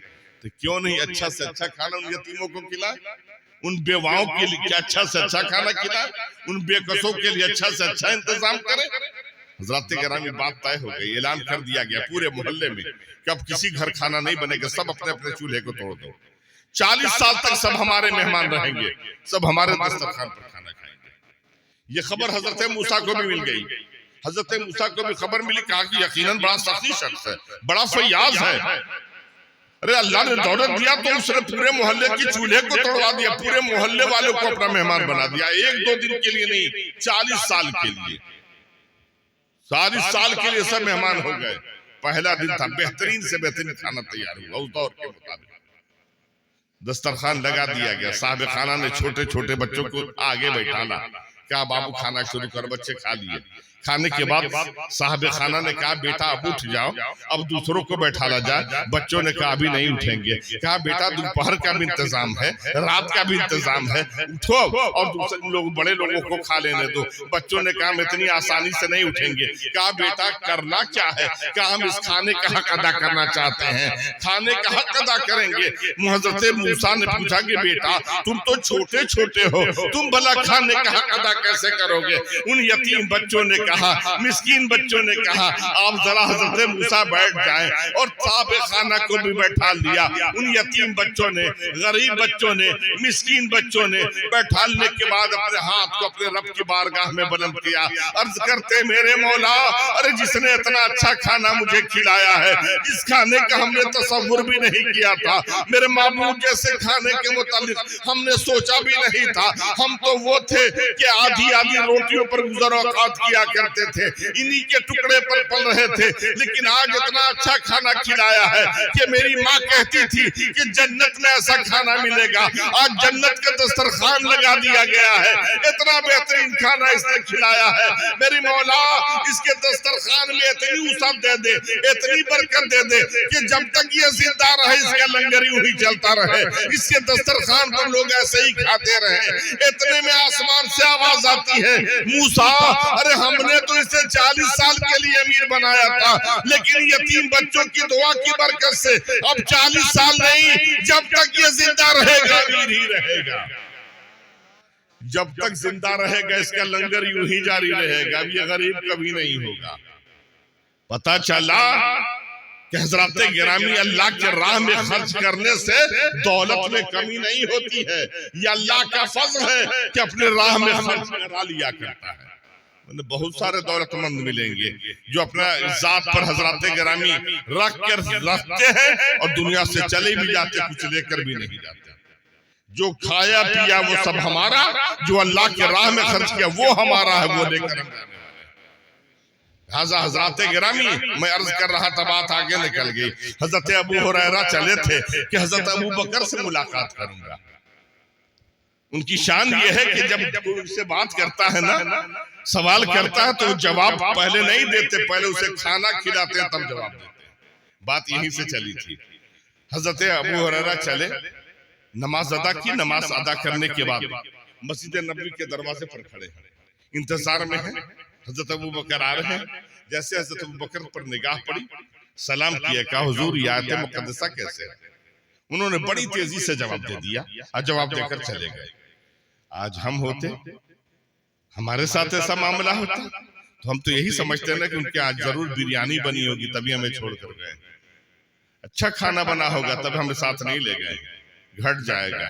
S1: تو کیوں نہیں اچھا سے اچھا کھانا ان یتیموں کو کھلائے، ان بیواؤں کے لیے اچھا سے اچھا کھانا کھلائے، ان بے کسوں کے لیے اچھا سے اچھا انتظام کرے. حضرات گرامی بات طے ہو گئی، اعلان کر دیا گیا پورے محلے میں کہ اب کسی گھر کھانا نہیں بنے گا، سب اپنے اپنے چولہے کو توڑ دو. 40 سال تک سب ہمارے مہمان رہیں گے، سب ہمارے دسترخوان پر کھانا کھائیں گے. یہ خبر حضرت موسیٰ کو بھی مل گئی. حضرت موسیٰ کو بھی خبر ملی، کہا کہ یقیناً بڑا سخی شخص ہے، بڑا فیاض ہے. ارے اللہ نے دولت دیا تو اس نے پورے محلے کی چولہے کو توڑوا دیا، پورے محلے والوں کو اپنا مہمان بنا دیا. 1-2 دن کے لیے نہیں، 40 سال کے لیے، 40 سال کے لیے سب مہمان ہو گئے. پہلا دن تھا، بہترین سے بہترین کھانا تیار ہوا اس دور کے مطابق. دسترخوان لگا دیا گیا، صاحب خانہ نے چھوٹے چھوٹے بچوں کو آگے بیٹھانا، کہا بابو کھانا شروع کر. بچے کھا لیے. کھانے کے بعد صاحب خانہ نے کہا بیٹا اب اٹھ جاؤ، اب دوسروں کو بیٹھالا جائے. بچوں نے کہا ابھی نہیں اٹھیں گے. کہا بیٹا دوپہر کا بھی انتظام ہے، رات کا بھی انتظام ہے، اٹھو اور دوسرے لوگ بڑے لوگوں کو کھا لینے دو. بچوں نے کہا ہم اتنی آسانی سے نہیں اٹھیں گے. کہا بیٹا کرنا کیا ہے؟ کہا ہم اس کھانے کا حق ادا کرنا چاہتے ہیں، کھانے کا حق ادا کریں گے. حضرت موسیٰ نے پوچھا کہ بیٹا تم تو چھوٹے چھوٹے ہو، تم بھلا کھانے کا حق ادا کیسے کرو گے؟ ان یتیم بچوں نے کہا، مسکین بچوں نے کہا آپ ذرا حضرت موسیٰ بیٹھ جائیں، اور صاحب خانہ کو بھی بیٹھا لیا. ان یتیم بچوں نے، غریب بچوں نے، مسکین بچوں نے بیٹھالنے کے بعد اپنے ہاتھ کو اپنے رب کی بارگاہ میں بلند کیا، عرض کرتے میرے مولا ارے جس نے اتنا اچھا کھانا مجھے کھلایا ہے، اس کھانے کا ہم نے تصور بھی نہیں کیا تھا، میرے معبود جیسے کھانے کے متعلق ہم نے سوچا بھی نہیں تھا. ہم تو وہ تھے کہ آدھی آدھی روٹیوں پر گزر اوقات کیا کرتے تھے، انہی کے ٹکڑے پر پل رہے تھے، لیکن آج اتنا اچھا کھانا کھلایا ہے کہ میری ماں کہتی تھی کہ جنت میں ایسا کھانا ملے گا، آج جنت کا دسترخوان لگا دیا گیا ہے، اتنا بہترین کھانا اس نے کھلایا ہے۔ میری مولا اس کے دسترخوان میں اتنی وسعت دے دے، اتنی برکت دے دے کہ جب تک یہ زندہ رہے اس کا لنگر یوں ہی چلتا رہے، اس کے دسترخوان پر لوگ ایسے ہی کھاتے رہے۔ اتنے میں آسمان سے آواز آتی ہے، موسیٰ ارے ہم نے تو اسے 40 سال کے لیے امیر بنایا تھا، لیکن یتیم بچوں کی دعا کی برکت سے اب 40 سال نہیں، جب تک یہ زندہ رہے گا امیر ہی رہے گا، جب تک زندہ رہے گا اس کا لنگر یوں ہی جاری رہے گا، اب یہ غریب کبھی نہیں ہوگا۔ پتہ چلا کہ حضرات گرامی اللہ کے راہ میں خرچ کرنے سے دولت میں کمی نہیں ہوتی ہے، یہ اللہ کا فضل ہے کہ اپنے راہ میں خرچ کرا لیا کرتا ہے۔ بہت سارے دولت مند ملیں گے جو اپنا ذات پر حضرات گرامی رکھ کر رکھتے ہیں اور دنیا سے چلے بھی جاتے، کچھ لے کر بھی نہیں جاتے۔ جو کھایا پیا وہ سب ہمارا، جو اللہ کے راہ میں خرچ کیا وہ ہمارا ہے، وہ لے کر ہم جانے والے ہیں۔ لہذا حضرات گرامی میں عرض کر رہا تھا، بات آگے نکل گئی۔ حضرت ابو ہریرہ چلے تھے کہ حضرت ابو بکر سے ملاقات کروں گا۔ ان کی شان یہ ہے کہ جب کوئی ان سے بات کرتا ہے نا، سوال کرتا ہے تو جواب پہلے نہیں دیتے، پہلے اسے کھانا کھلاتے ہیں تب جواب دیتے ہیں۔ بات یہیں سے چلی تھی۔ حضرت ابو ہریرہ چلے، نماز ادا کی، نماز ادا کرنے کے بعد مسجد نبوی کے دروازے پر کھڑے ہیں، انتظار میں ہیں۔ حضرت ابو بکر آ رہے ہیں، جیسے حضرت ابو بکر پر نگاہ پڑی، سلام کیا، کہا حضور یہ آیت مقدسہ کیسے ہے؟ انہوں نے بڑی تیزی سے جواب دے دیا اور جواب دے کر چلے گئے۔ آج ہم ہوتے، ہمارے ساتھ ایسا معاملہ ہوتا تو ہم تو یہی سمجھتے ہیں کہ ان کے آج ضرور بریانی بنی ہوگی تبھی ہمیں چھوڑ کر گئے، اچھا کھانا بنا ہوگا تب ہمیں ساتھ نہیں لے گئے، گھٹ جائے گا۔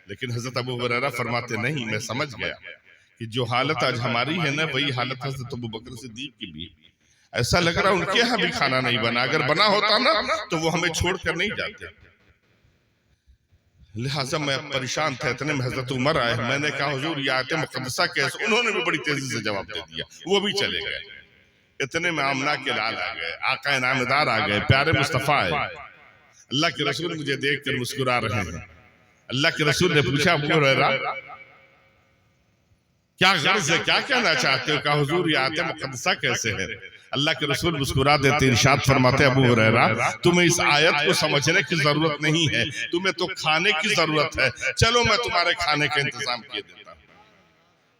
S1: لیکن حضرت ابو ہریرہ فرماتے نہیں، میں سمجھ گیا کہ جو حالت آج ہماری ہے نا وہی حالت حضرت ابو بکر صدیق کی بھی۔ ایسا لگ رہا ان کے یہاں بھی کھانا نہیں بنا، اگر بنا ہوتا نا تو وہ ہمیں چھوڑ کر نہیں جاتے۔ لہٰذا میں پریشان تھا، اتنے میں حضرت عمر آئے، میں نے کہا حضور یہ آیت مقدسہ کیسے؟ انہوں نے بھی بڑی تیزی سے جواب دے دیا، وہ بھی چلے گئے۔ اتنے میں آمنہ کے لال آ گئے، آقا انعامدار آ گئے، پیارے مصطفیٰ آئے۔ اللہ کے رسول مجھے دیکھ کر مسکرا رہے ہیں۔ اللہ کے رسول نے پوچھا ابو ہریرہ کیا غرض ہے، کیا کہنا چاہتے ہو؟ کہا حضور یہ آیت مقدسہ کیسے ہے؟ اللہ کے رسول مسکرا دیتے، ارشاد فرماتے ابو ہریرہ تمہیں اس آیت کو سمجھنے کی ضرورت نہیں ہے، تمہیں تو کھانے کی ضرورت ہے، چلو میں تمہارے کھانے کا انتظام کیے دیتا ہوں،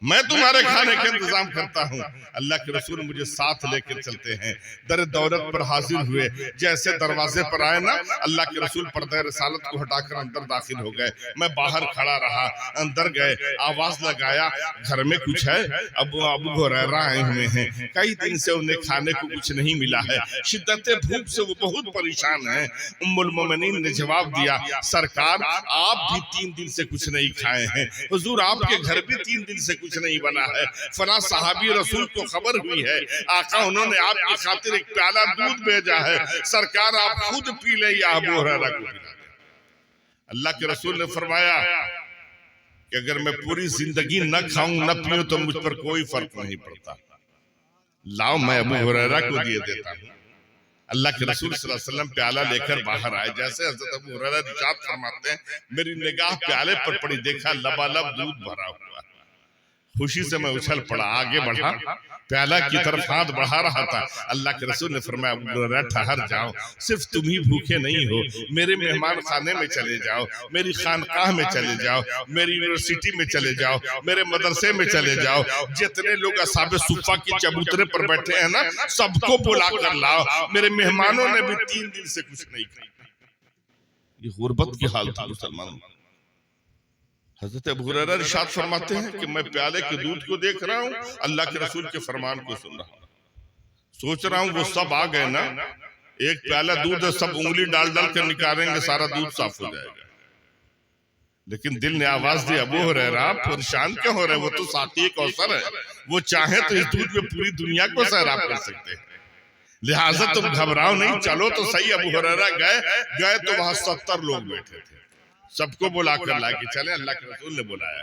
S1: میں تمہارے کھانے کا انتظام کرتا ہوں۔ اللہ کے رسول مجھے ساتھ لے کر چلتے ہیں، در دولت پر حاضر ہوئے، جیسے دروازے پر آئے نا اللہ کے رسول پردہ رسالت کو ہٹا کر اندر داخل ہو گئے، میں باہر کھڑا رہا، اندر گئے، آواز لگایا گھر میں کچھ ہے؟ ابو ہریرہ آئے ہوئے ہیں، کئی دن سے انہیں کھانے کو کچھ نہیں ملا ہے، شدت بھوک سے وہ بہت پریشان ہیں۔ ام المومنین نے جواب دیا سرکار آپ بھی 3 دن سے کچھ نہیں کھائے ہیں، حضور آپ کے گھر بھی 3 دن سے کچھ نہیں بنا ہے، فلاں صحابی رسول کو خبر ہوئی ہے آقا انہوں نے آپ کی خاطر ایک پیالہ دودھ بھیجا ہے، سرکار آپ خود پی لیں یا ابو ہریرہ کو پلا دیں۔ اللہ کے رسول نے فرمایا کہ اگر میں پوری زندگی نہ کھاؤں نہ پیوں تو مجھ پر کوئی فرق نہیں پڑتا، لاؤ میں ابو ہریرہ کو دیے دیتا ہوں۔ اللہ کے رسول صلی اللہ علیہ وسلم پیالہ لے کر باہر آئے، جیسے حضرت ابو ہریرہ ارشاد فرماتے ہیں میری نگاہ پیالے پر پڑی، دیکھا لبالب دودھ بھرا ہوا، خوشی سے میں اچھل پڑا، آگے بڑھا، پیالہ کی طرف ہاتھ بڑھا رہا تھا، اللہ کے رسول نے فرمایا ابو ہریرہ ٹھہر جاؤ، صرف تم ہی بھوکے نہیں ہو، میرے مہمان خانے میں چلے جاؤ، میری خانقاہ میں چلے جاؤ، میری یونیورسٹی میں چلے جاؤ، میرے مدرسے میں چلے جاؤ، جتنے لوگ اصحاب صفہ کی چبوترے پر بیٹھے ہیں نا سب کو بلا کر لاؤ، میرے مہمانوں نے بھی 3 دن سے کچھ نہیں کھایا۔ یہ غربت کی حال تھا مسلمانوں۔ حضرت ابو ہریرہ ارشاد فرماتے ہیں کہ میں پیالے کے دودھ کو دیکھ رہا ہوں، اللہ کے رسول کے فرمان کو سن رہا ہوں، سوچ رہا ہوں وہ سب آ گئے نا، ایک پیالہ دودھ ہے، سب انگلی ڈال ڈال کر نکالیں گے سارا دودھ صاف ہو جائے گا، لیکن دل نے آواز دی ابو ہریرہ پریشان کیوں ہو رہے؟ وہ تو ساقی کوثر ہے، وہ چاہیں تو اس دودھ میں پوری دنیا کو سیراب کر سکتے ہیں، لہٰذا تم گھبراؤ نہیں، چلو تو صحیح۔ ابو ہریرہ گئے تو وہاں 70 لوگ بیٹھے تھے، سب کو بلا کر لا کے چلے، اللہ کے رسول نے بلایا،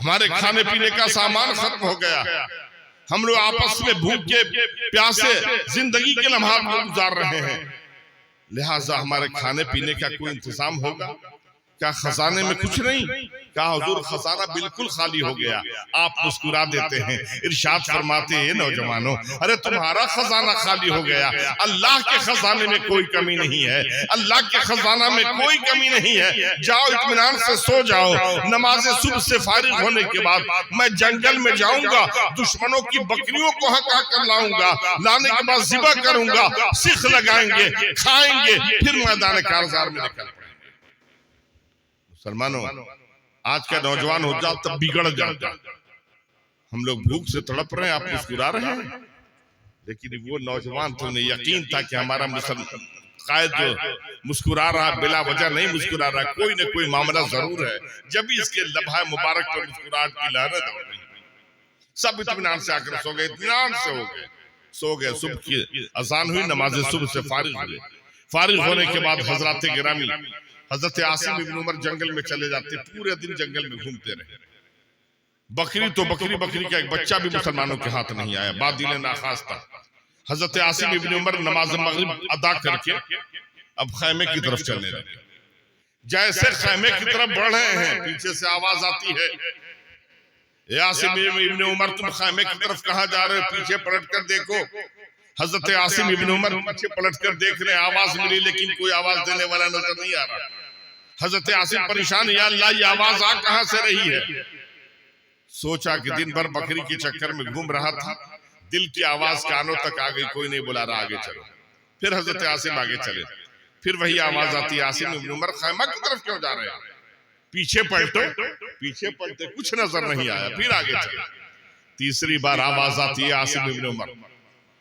S1: ہمارے کھانے پینے کا سامان ختم ہو گیا، ہم لوگ آپس میں بھوکے پیاسے زندگی کے لمحات کو گزار رہے ہیں، لہٰذا ہمارے کھانے پینے کا کوئی انتظام ہوگا؟ کیا خزانے میں کچھ نہیں؟ کہا حضور خزانہ بالکل خالی ہو گیا۔ آپ مسکرا دیتے ہیں، ارشاد فرماتے ہیں نوجوانوں، ارے تمہارا خزانہ خالی ہو گیا، اللہ کے خزانے میں کوئی کمی نہیں ہے، اللہ کے خزانہ میں کوئی کمی نہیں ہے۔ جاؤ اطمینان سے سو جاؤ، نماز صبح سے فارغ ہونے کے بعد میں جنگل میں جاؤں گا، دشمنوں کی بکریوں کو ہکا کر لاؤں گا، لانے کے بعد ذبح کروں گا، سیخ لگائیں گے، کھائیں گے، پھر میدان کارزار میں نکل پڑیں گے۔ مسلمانوں، آج کا نوجوان ہو جاتا تب بگڑ جاتا۔ ہم لوگ بھوک سے تڑپ رہے ہیں، آپ مسکرا رہے ہیں، لیکن وہ نوجوان تو انہیں یقین تھا کہ ہمارا قائد جو مسکرا رہا بلا وجہ نہیں مسکرا رہا، کوئی نہ کوئی معاملہ ضرور ہے۔ جب اس کے لبھائے مبارک پر مسکراہٹ کی لہریں دوڑ رہی، سب اطمینان سے آ کر سو گئے، اطمینان سے سو گئے۔ صبح کی اذان ہوئی، نماز صبح سے فارغ ہوئے۔ فارغ ہونے کے بعد حضرات گرامی، حضرت عاصم ابن عمر جنگل میں چلے جاتے، پورے دن جنگل میں گھومتے رہے۔ بکری تو بکری کا ایک بچہ بھی مسلمانوں کے ہاتھ نہیں آیا، بادل ناخواس تھا۔ حضرت عاصم ابن عمر نماز مغرب ادا کر کے اب خیمے کی طرف چلنے لگے۔ جیسے خیمے کی طرف بڑھ رہے ہیں، پیچھے سے آواز آتی ہے، اے عاصم ابن عمر تم خیمے کی طرف کہاں جا رہے ہو؟ پیچھے پلٹ کر دیکھو۔ حضرت عاصم ابن عمر پیچھے پلٹ کر دیکھ رہے ہیں، آواز ملی لیکن کوئی آواز دینے والا نظر نہیں آ رہا۔ حضرت عاصم پریشان، یا اللہ یہ آواز آ کہاں سے رہی ہے؟ سوچا کہ دن بھر بکری کے چکر میں گھوم رہا تھا، دل کی آواز کانوں تک آ گئی، کوئی نہیں بلا رہا، آگے چلو۔ پھر حضرت عاصم آگے چلے، پھر وہی آواز آتی، عاصم ابن عمر خیمہ کی طرف کیوں جا رہے ہیں؟ پیچھے پلٹو، پیچھے پلٹے، کچھ نظر نہیں آیا، پھر آگے چلے۔ تیسری بار آواز آتی ہے، عاصم ابن عمر،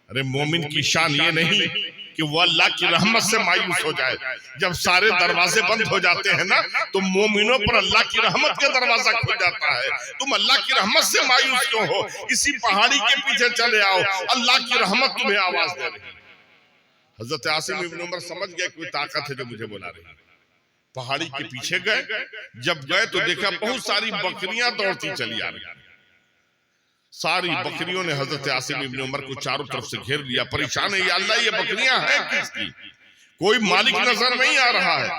S1: ارے مومن کی شان یہ نہیں کہ وہ اللہ کی رحمت سے مایوس ہو جائے۔ جب سارے دروازے بند ہو جاتے ہیں نا تو مومنوں پر اللہ کی رحمت کا دروازہ کھل جاتا ہے۔ تم اللہ کی رحمت سے مایوس کیوں ہو؟ اسی پہاڑی کے پیچھے چلے آؤ، اللہ کی رحمت تمہیں آواز دے رہی ہے۔ حضرت عاصم ابن عمر سمجھ گئے کوئی طاقت ہے جو مجھے بلا رہی ہے۔ پہاڑی کے پیچھے گئے، جب گئے تو دیکھا بہت ساری بکریاں دوڑتی چلی آ رہی ہیں۔ ساری بکریوں نے حضرت عاصم ابن عمر کو چاروں طرف سے گھیر لیا، پریشان ہے، یا اللہ یہ بکریاں ہیں کس کی؟ کوئی مالک نظر نہیں آ رہا ہے،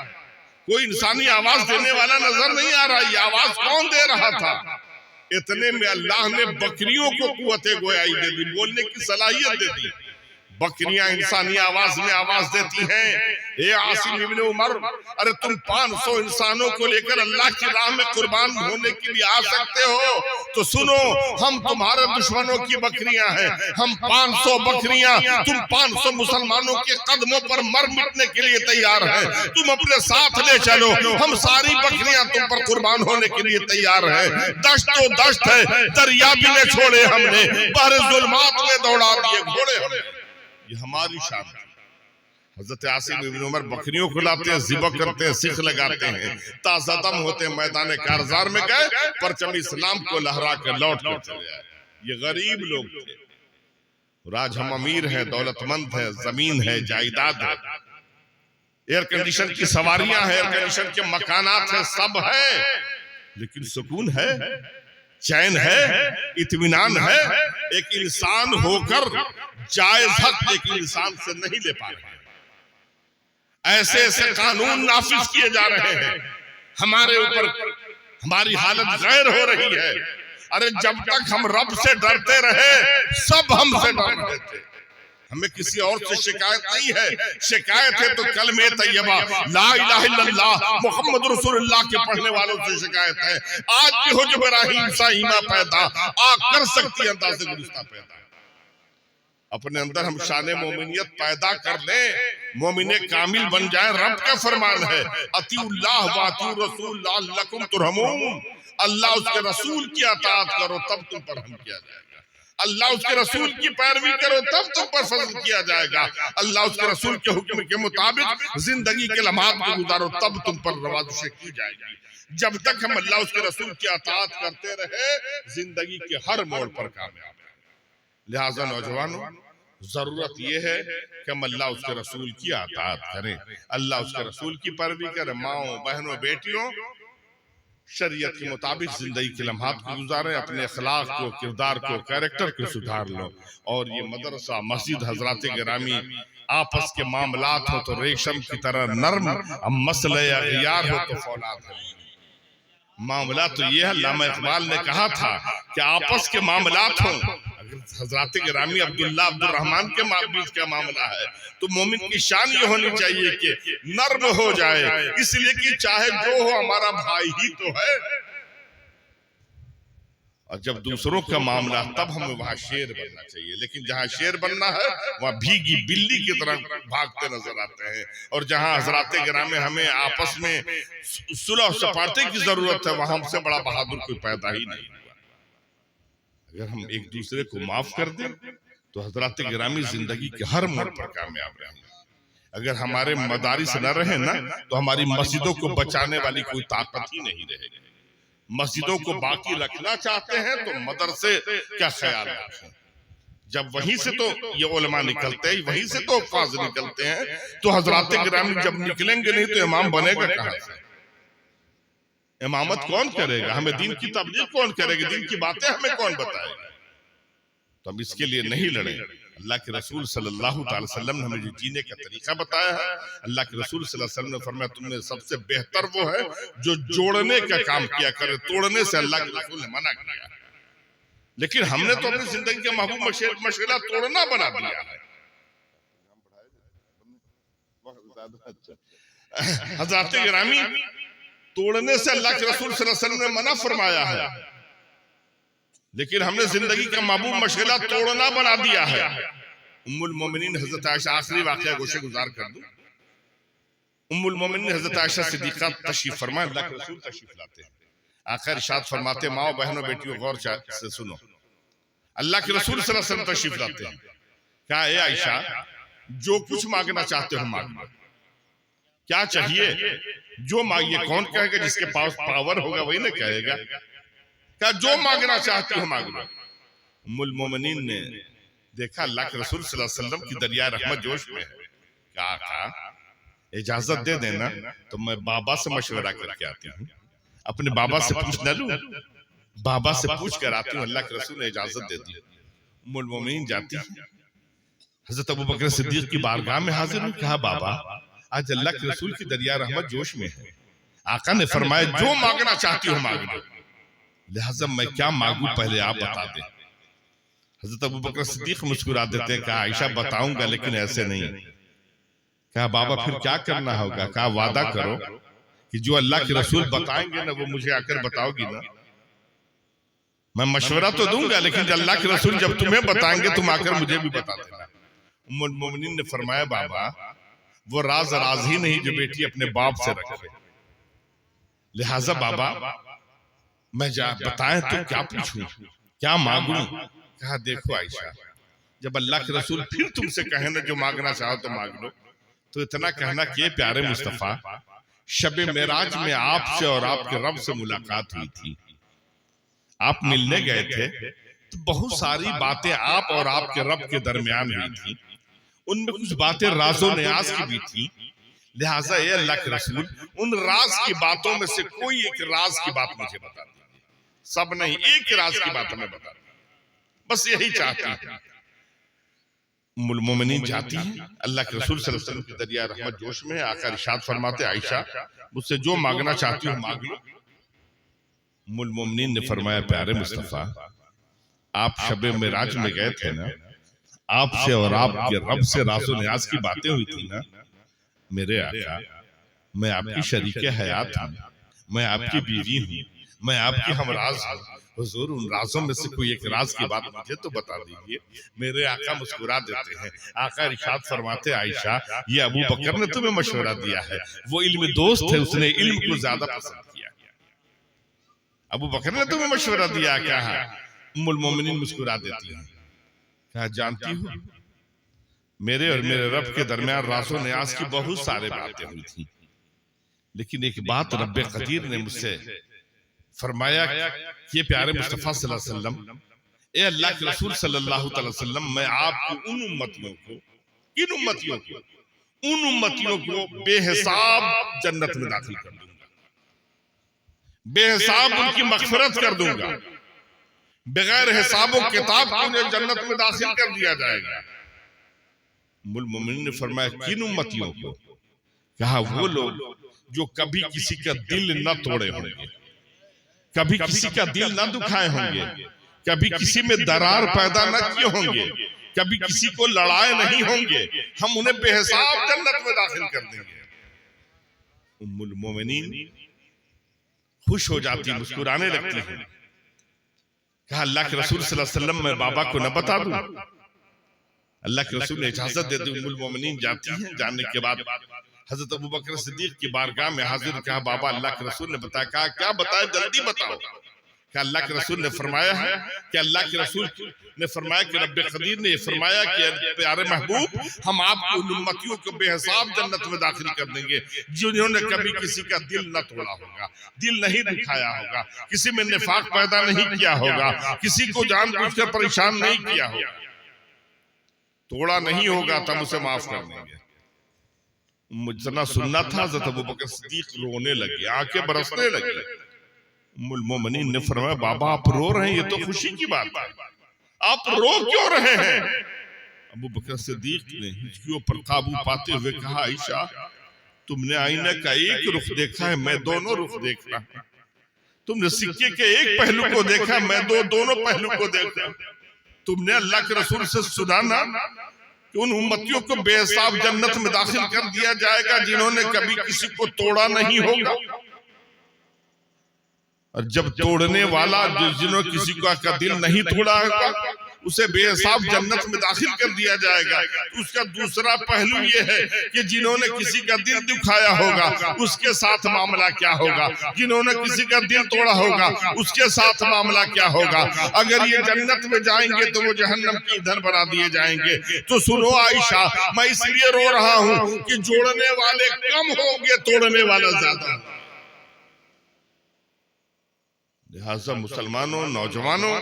S1: کوئی انسانی آواز دینے والا نظر نہیں آ رہا، یہ آواز کون دے رہا تھا؟ اتنے میں اللہ نے بکریوں کو قوت گویائی دے دی، بولنے کی صلاحیت دے دی۔ بکریاں انسانی آواز میں آواز دیتی ہیں، اے عاصم ابن عمر، ارے تم 500 انسانوں کو لے کر اللہ کی راہ میں قربان ہونے کے لیے آ سکتے ہو تو سنو، ہم تمہارے دشمنوں کی بکریاں ہیں، ہم 500 بکریاں، تم 500 مسلمانوں کے قدموں پر مر مٹنے کے لیے تیار ہیں، تم اپنے ساتھ لے چلو، ہم ساری بکریاں تم پر قربان ہونے کے لیے تیار ہیں۔ دشت و دشت ہے، دریا بھی نہ چھوڑے ہم نے، بحر ظلمات میں دوڑا دیے گھوڑے ہم نے، یہ ہماری شان ہے۔ حضرت عاصم ابن عمر بکریوں کو لاتے ہیں، ذبح کرتے ہیں، سیخ لگاتے ہیں، تازہ دم ہوتے ہیں، میدان کارزار میں گئے، پرچم اسلام کو لہرا کر لوٹ کر چلے آئے۔ یہ غریب لوگ تھے، اور آج ہم امیر ہیں، دولت مند ہیں، زمین ہے، جائیداد ہے، ایئر کنڈیشن کی سواریاں ہیں، ایئر کنڈیشن کے مکانات ہیں، سب ہے، لیکن سکون ہے، چین ہے، اطمینان ہے۔ ایک انسان ہو کر جائز حق ایک انسان سے نہیں لے پا رہے، ایسے ایسے قانون نافذ کیے جا رہے ہیں، ہمارے اوپر ہماری حالت غیر ہو رہی ہے۔ ارے جب تک ہم رب سے ڈرتے رہے سب ہم سے ڈر رہے تھے، ہمیں کسی اور سے شکایت نہیں ہے، شکایت ہے تو کلمہ طیبہ لا الہ الا اللہ محمد رسول اللہ کے پڑھنے والوں سے شکایت ہے۔ آج بھی ہو جو براہیم سا ایمان پیدا، آگ کر سکتی انداز گلستہ پیدا۔ اپنے اندر ہم شان مومنیت پیدا کر لیں، مومن کامل بن جائیں، رب کا فرمان ہے اطیعوا اللہ واطیعوا الرسول لعلکم ترحمون، اللہ اس کے رسول کی اطاعت کرو تب تم پر رحم کیا جائے گا، اللہ اس کے رسول کی پیروی کرو تب تم پر فضل کیا جائے گا، اللہ اس کے رسول کے حکم کے مطابق زندگی کے لمحات کو گزارو تب تم پر نوازشیں کی جائے گی۔ جب تک ہم اللہ اس کے رسول کی اطاعت کرتے رہے زندگی کے ہر موڑ پر کامیاب ہیں۔ لہٰذا نوجوانوں، ضرورت یہ ہے کہ ہم اللہ اس کے رسول کی اطاعت کریں، اللہ اس کے رسول کی پیروی کریں۔ ماؤں، بہنوں، بیٹیوں، شریعت کے مطابق زندگی کے لمحات کو گزاریں، اپنے اخلاق کو، کردار کو، کیریکٹر کو سدھار لو. اور یہ مدرسہ مسجد حضرات گرامی آپس کے معاملات ہو تو ریشم کی طرح نرم، مسئلہ اغیار ہو تو فولاد ہے. معاملہ تو یہ ہے، علامہ اقبال نے کہا تھا کہ آپس کے معاملات ہوں. اگر حضرات گرامی عبداللہ عبد الرحمن کے بیچ کا معاملہ ہے تو مومن کی شان یہ ہونی چاہیے کہ نرم ہو جائے، اس لیے کہ چاہے جو ہو ہمارا بھائی ہی تو ہے. اور جب دوسروں کا معاملہ تب ہمیں وہاں شیر بننا چاہیے، لیکن جہاں شیر بننا ہے وہاں بھیگی بلی کی طرح بھاگتے نظر آتے ہیں. اور جہاں حضرات گرامی ہمیں آپس میں صلح و سپارٹے کی ضرورت ہے وہاں ہم سے بڑا بہادر کوئی پیدا ہی نہیں ہوا. اگر ہم ایک دوسرے کو معاف کر دیں تو حضرات گرامی زندگی کے ہر موڑ پر کامیاب رہیں گے. اگر ہمارے مدارس نہ رہے نا تو ہماری مسجدوں کو بچانے والی کوئی طاقت ہی نہیں رہے گی. مسجدوں کو باقی رکھنا چاہتے ہیں تو مدرسے کا خیال رکھیں. جب وہیں سے تو یہ علماء نکلتے ہیں، وہیں سے تو حفاظ نکلتے ہیں، تو حضرات گرامی جب نکلیں گے نہیں تو امام بنے گا کہاں سے؟ امامت کون کرے گا؟ ہمیں دین کی تبلیغ کون کرے گا؟ دین کی باتیں ہمیں کون بتائے گا؟ تو ہم اس کے لیے نہیں لڑیں. اللہ کے رسول صلی اللہ تعالی وسلم نے ہمیں جو جینے کا طریقہ بتایا ہے، اللہ کے رسول صلی اللہ علیہ وسلم نے فرمایا تم میں سب سے بہتر وہ ہے جو جوڑنے کا کام کیا کرے، توڑنے سے اللہ کے رسول نے منع کیا. لیکن ہم نے تو اپنی زندگی کا محبوب مشغلہ توڑنا بنا دیا ہے. حضرات گرامی توڑنے سے اللہ کے رسول صلی اللہ علیہ وسلم نے منع فرمایا ہے، لیکن ہم نے زندگی کا محبوب مشغلہ توڑنا بنا دیا ہے. ام المومنین حضرت عائشہ، آخری واقعہ گوشے گزار کر دوں. ام المومنین حضرت عائشہ صدیقہ تشریف فرمائے، اللہ کے رسول تشریف لاتے ہیں. آخر ارشاد فرماتے ماؤ بہنوں بیٹیوں غور سے سنو. اللہ کے رسول صلی اللہ علیہ وسلم تشریف لاتے ہیں. کہا اے عائشہ جو کچھ مانگنا چاہتے ہو مانگ لو. کیا چاہیے؟ جو مانگیے. کون کہے گا؟ جس کے پاس پاور ہوگا وہی نہ کہے گا. کہا جو مانگنا چاہتی ہو مانگ لو. ام المومنین نے دیکھا اللہ کے رسول صلی اللہ علیہ وسلم کی دریا رحمت جوش میں ہے. کہا اجازت دے دینا تو میں بابا سے مشورہ کر کے آتی ہوں. اپنے بابا سے پوچھ نہ لوں؟ بابا سے پوچھ کر آتی ہوں. اللہ کے رسول نے اجازت دے دی. ام المومنین جاتی حضرت ابو بکر صدیق کی بارگاہ میں حاضر ہوئی. کہا بابا آج اللہ کے رسول کی دریا رحمت جوش میں ہے. آقا نے فرمایا جو مانگنا چاہتی ہو مانگ لو. لہذا میں کیا مانگوں پہلے آپ بتا دیں. حضرت ابو بکر صدیق مسکرا دیتے ہیں. کہا عائشہ بتاؤں گا لیکن ایسے نہیں. کہا بابا پھر کیا کرنا ہوگا؟ کہا وعدہ کرو کہ جو اللہ کے رسول بتائیں گے نا وہ مجھے آ کر بتاؤ گی نا. میں مشورہ تو دوں گا لیکن اللہ کے رسول جب تمہیں بتائیں گے تم آ کر مجھے بھی بتا دینا. ام المومنین نے فرمایا بابا وہ راز ہی نہیں جو بیٹی اپنے باپ سے رکھے. لہٰذا بابا میں بتائیں تو کیا پوچھوں، کیا مانگوں؟ کہا دیکھو عائشہ جب اللہ کے رسول پھر تم سے کہیں نا جو مانگنا چاہو تو مانگ لو تو اتنا کہنا کہ پیارے مصطفیٰ شب معراج میں آپ سے اور آپ کے رب سے ملاقات ہوئی تھی. آپ ملنے گئے تھے تو بہت ساری باتیں آپ اور آپ کے رب کے درمیان ہوئی تھی. ان میں کچھ باتیں راز و نیاز کی بھی تھی. لہٰذا اے اللہ کے رسول ان راز کی باتوں میں سے کوئی ایک راز کی بات مجھے بتا دیجیے. سب نہیں، ایک راز کی بات ہمیں بتا دیجیے، بس یہی چاہتی ہیں. ام المومنین جاتی ہیں. اللہ کے رسول صلی اللہ علیہ وسلم کی دریا رحمت جوش میں. آقا ارشاد فرماتے عائشہ مجھ سے جو مانگنا چاہتی ہوں مانگ لو. ام المومنین نے فرمایا پیارے مصطفیٰ آپ شب معراج میں گئے تھے نا، آپ سے اور آپ کے رب سے راز و نیاز کی باتیں ہوئی تھی نا. میرے آقا میں آپ کی شریک حیات ہوں، میں آپ کی بیوی ہوں، میں آپ کی ہمراز ہوں. حضور ان رازوں میں سے کوئی ایک راز کی بات مجھے تو بتا دیجیے. میرے آقا مسکرا دیتے ہیں. آقا ارشاد فرماتے عائشہ یہ ابو بکر نے تمہیں مشورہ دیا ہے، وہ علم دوست ہے، اس نے علم کو زیادہ پسند کیا. ابو بکر نے تمہیں مشورہ دیا. کہا ام المومنین مسکرا دیتی ہیں. کہا جانتی ہوں میرے اور میرے رب کے درمیان راز و نیاز کی بہت سارے باتیں ہوئی تھی، لیکن ایک بات رب قدیر نے مجھ سے فرمایا کہ پیارے مصطفیٰ صلی اللہ علیہ وسلم اے اللہ کے رسول صلی اللہ علیہ وسلم میں آپ کو ان امتیوں کو بے حساب جنت میں داخل کر دوں گا. بے حساب ان کی مغفرت کر دوں گا، بغیر حساب و کتاب کے انہیں جنت میں داخل کر دیا جائے گا۔ ام المومنین نے فرمایا کن امتیوں کو؟ کہا وہ لوگ جو کبھی کسی کا دل نہ توڑے ہوں گے، کبھی کسی کا دل نہ دکھائے ہوں گے، کبھی کسی میں درار پیدا نہ کیے ہوں گے، کبھی کسی کو لڑائے نہیں ہوں گے، ہم انہیں بے حساب جنت میں داخل کر دیں گے۔ ام المومنین خوش ہو جاتی، مسکرانے لگتی ہیں۔ کہا اللہ کے رسول صلی اللہ علیہ وسلم میں بابا کو نہ بتا دوں؟ اللہ کے رسول نے اجازت دے دی، ام المومنین جاتی ہیں۔ جاننے کے بعد حضرت ابوبکر صدیق کی بارگاہ میں حاضر، کہا بابا اللہ کے رسول نے بتایا، کہا کیا بتایا جلدی بتاؤ۔ کہ اللہ کے رسول نے فرمایا ہے کہ اللہ کے رسول نے فرمایا کہ رب قدیر نے فرمایا کہ پیارے محبوب ہم آپ کو ان امتیوں کو بے حساب جنت میں داخل کر دیں گے جنہوں نے کبھی کسی کا دل نہ توڑا ہوگا، دل نہیں دکھایا ہوگا، کسی میں نفاق پیدا نہیں کیا ہوگا، کسی کو جان بوجھ کر پریشان نہیں کیا ہوگا، توڑا نہیں ہوگا، تم اسے معاف کر دیں گے۔ مجھنا سننا تھا، حضرت ابوبکر صدیق رونے لگے، آنکھیں برسنے لگے۔ ام المومنین نے فرمایا بابا آپ رو رہے ہیں، یہ تو خوشی کی بات ہے، آپ رو کیوں رہے ہیں؟ ابوبکر صدیق نے ہچکیوں پر قابو پاتے ہوئے کہا عائشہ تم نے آئینہ کا ایک رخ دیکھا ہے، میں دونوں رخ دیکھ رہا ہوں، تم نے سکے کے ایک پہلو کو دیکھا، میں دونوں پہلو کو دیکھا، تم نے اللہ کے رسول سے سنانا کہ ان امتیوں کو بے حساب جنت میں داخل کر دیا جائے گا جنہوں نے کبھی کسی کو توڑا نہیں ہوگا، اور جب توڑنے والا جنہوں نے کسی کا دل نہیں توڑا ہوگا اسے بے حساب جنت میں داخل کر دیا جائے گا۔ اس کا دوسرا پہلو یہ ہے کہ جنہوں نے کسی کا دل دکھایا ہوگا اس کے ساتھ معاملہ کیا ہوگا، جنہوں نے کسی کا دل توڑا ہوگا اس کے ساتھ معاملہ کیا ہوگا۔ اگر یہ جنت میں جائیں گے تو وہ جہنم کی ادھر بنا دیے جائیں گے۔ تو سنو عائشہ میں اس لیے رو رہا ہوں کہ جوڑنے والے کم ہوں گے، توڑنے والا زیادہ۔ لہذا مسلمانوں، نوجوانوں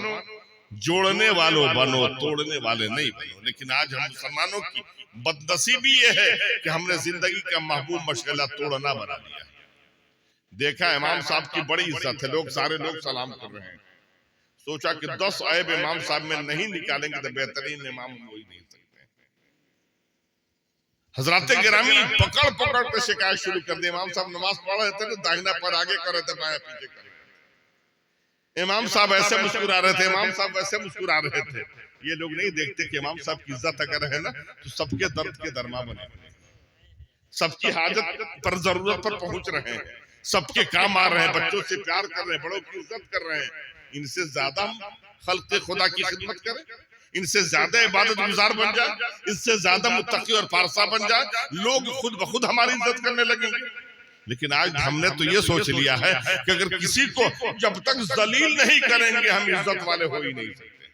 S1: جوڑنے والوں بنو، توڑنے والے نہیں بنو۔ لیکن آج ہم مسلمانوں کی بدنصیبی یہ ہے کہ ہم نے زندگی کا محبوب مشغلہ توڑنا بنا لیا ہے۔ دیکھا امام صاحب کی بڑی عزت ہے، سارے لوگ سلام کر رہے ہیں، سوچا کہ 10 عیب امام صاحب میں نہیں نکالیں گے تو بہترین امام وہی نہیں سکتے۔ حضرات گرامی پکڑ کے شکایت شروع کر دی، امام صاحب نماز پڑھ رہے تھے، داہنا پر آگے کر رہے تھے، بائیں پیچھے کر رہے تھے، امام صاحب ایسے مسکرا رہے تھے، امام صاحب ویسے مسکرا رہے تھے۔ یہ لوگ نہیں دیکھتے کہ امام صاحب کی عزت اگر ہے نا تو سب کے درد کے درما بنے، سب کی حاجت پر ضرورت پر پہنچ رہے ہیں، سب کے کام آ رہے ہیں، بچوں سے پیار کر رہے ہیں، بڑوں کی عزت کر رہے ہیں۔ ان سے زیادہ ہم خلق خدا کی خدمت کریں، ان سے زیادہ عبادت گزار بن جائیں، اس سے زیادہ متقی اور پارسا بن جائیں، لوگ خود بخود ہماری عزت کرنے لگیں گے۔ لیکن آج ہم نے تو یہ سوچ لیا ہے کہ اگر کسی کو جب تک ذلیل نہیں کریں گے ہم عزت والے ہو ہی نہیں سکتے ہیں۔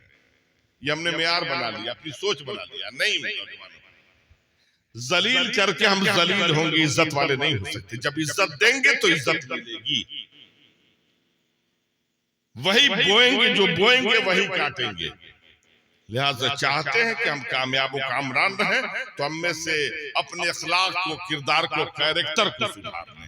S1: یہ ہم نے معیار بنا لیا، اپنی سوچ بنا لیا۔ نہیں، ذلیل کر کے ہم ذلیل ہوں گے، عزت والے نہیں ہو سکتے۔ جب عزت دیں گے تو عزت ملے گی۔ وہی بوئیں گے، جو بوئیں گے وہی کاٹیں گے۔ لہٰذا چاہتے ہیں کہ ہم کامیاب و کامران رہیں تو ہم میں سے اپنے اخلاق کو، کردار کو، کیریکٹر کو سدھار لیں،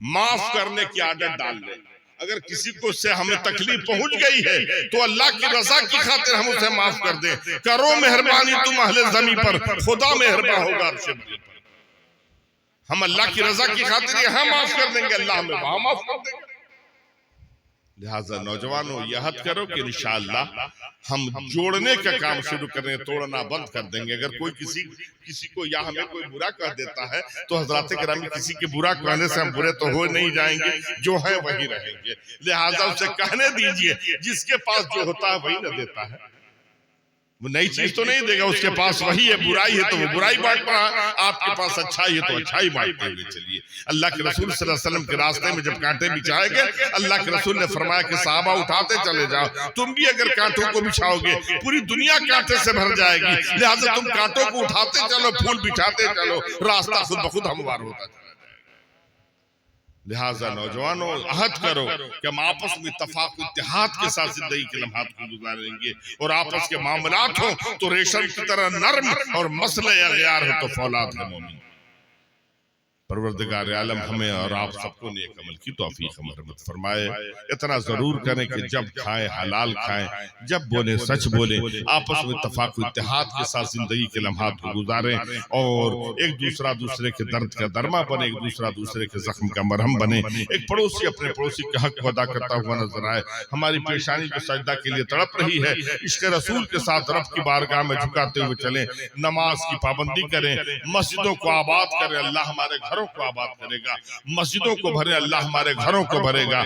S1: معاف کرنے کی عادت ڈال لیں۔ اگر کسی کو سے ہمیں تکلیف پہنچ گئی ہے تو اللہ کی رضا کی خاطر ہم اسے معاف کر دیں۔ کرو مہربانی تم اہل زمین پر، خدا مہربان ہوگا عرش بری پر۔ ہم اللہ کی رضا کی خاطر یہاں معاف کر دیں گے، اللہ ہمیں وہاں معاف کر دیں گے۔ لہٰذا نوجوانوں یہ عہد کرو کہ انشاءاللہ ہم جوڑنے کا کام شروع کریں، توڑنا بند کر دیں گے۔ اگر کوئی کسی کو یا ہمیں کوئی برا کہہ دیتا ہے تو حضرات گرامی کسی کے برا کہنے سے ہم برے تو ہو نہیں جائیں گے، جو ہیں وہی رہیں گے۔ لہٰذا اسے کہنے دیجئے، جس کے پاس جو ہوتا ہے وہی نہ دیتا ہے، وہ نئی چیز تو نہیں دے گا، اس کے پاس وہی ہے، برائی ہے تو وہ برائی بانٹ رہا ہے، آپ کے پاس اچھائی ہے تو اچھائی بانٹتے ہوئے چلیے۔ اللہ کے رسول صلی اللہ علیہ وسلم کے راستے میں جب کانٹے بچھائے گئے، اللہ کے رسول نے فرمایا کہ صحابہ اٹھاتے چلے جاؤ، تم بھی اگر کانٹوں کو بچھاؤ گے پوری دنیا کانٹے سے بھر جائے گی، لہٰذا تم کانٹوں کو اٹھاتے چلو، پھول بچھاتے چلو، راستہ خود بخود ہموار ہوتا چلا۔ لہٰذا نوجوانوں عہد کرو کہ ہم آپس میں اتفاق و اتحاد کے ساتھ زندگی کے لمحات کو گزاریں گے، اور آپس کے معاملات ہوں تو ریشم کی طرح نرم اور مسئلہ اغیار ہو تو فولاد ہے مومن۔ پروردگار عالم ہمیں اور آپ سب کو نیک عمل کی توفیق مرحمت فرمائے. اتنا ضرور کریں کہ جب کھائیں حلال کھائیں، جب بولیں سچ بولیں، آپس میں اتفاق و اتحاد کے ساتھ زندگی کے لمحات کو گزاریں، اور ایک دوسرے کے درد کا درما بنے، ایک دوسرے کے زخم کا مرہم بنے. ایک پڑوسی اپنے پڑوسی کے حق کو ادا کرتا ہوا نظر آئے. ہماری پیشانی کو سجدہ کے لیے تڑپ رہی ہے، عشق رسول کے ساتھ رب کی بارگاہ میں جھکاتے ہوئے چلیں. نماز کی پابندی کریں، مسجدوں کو آباد کریں، اللہ ہمارے گھروں کو آباد کرے گا. مسجدوں کو بھرے، اللہ ہمارے گھروں کو بھرے گا.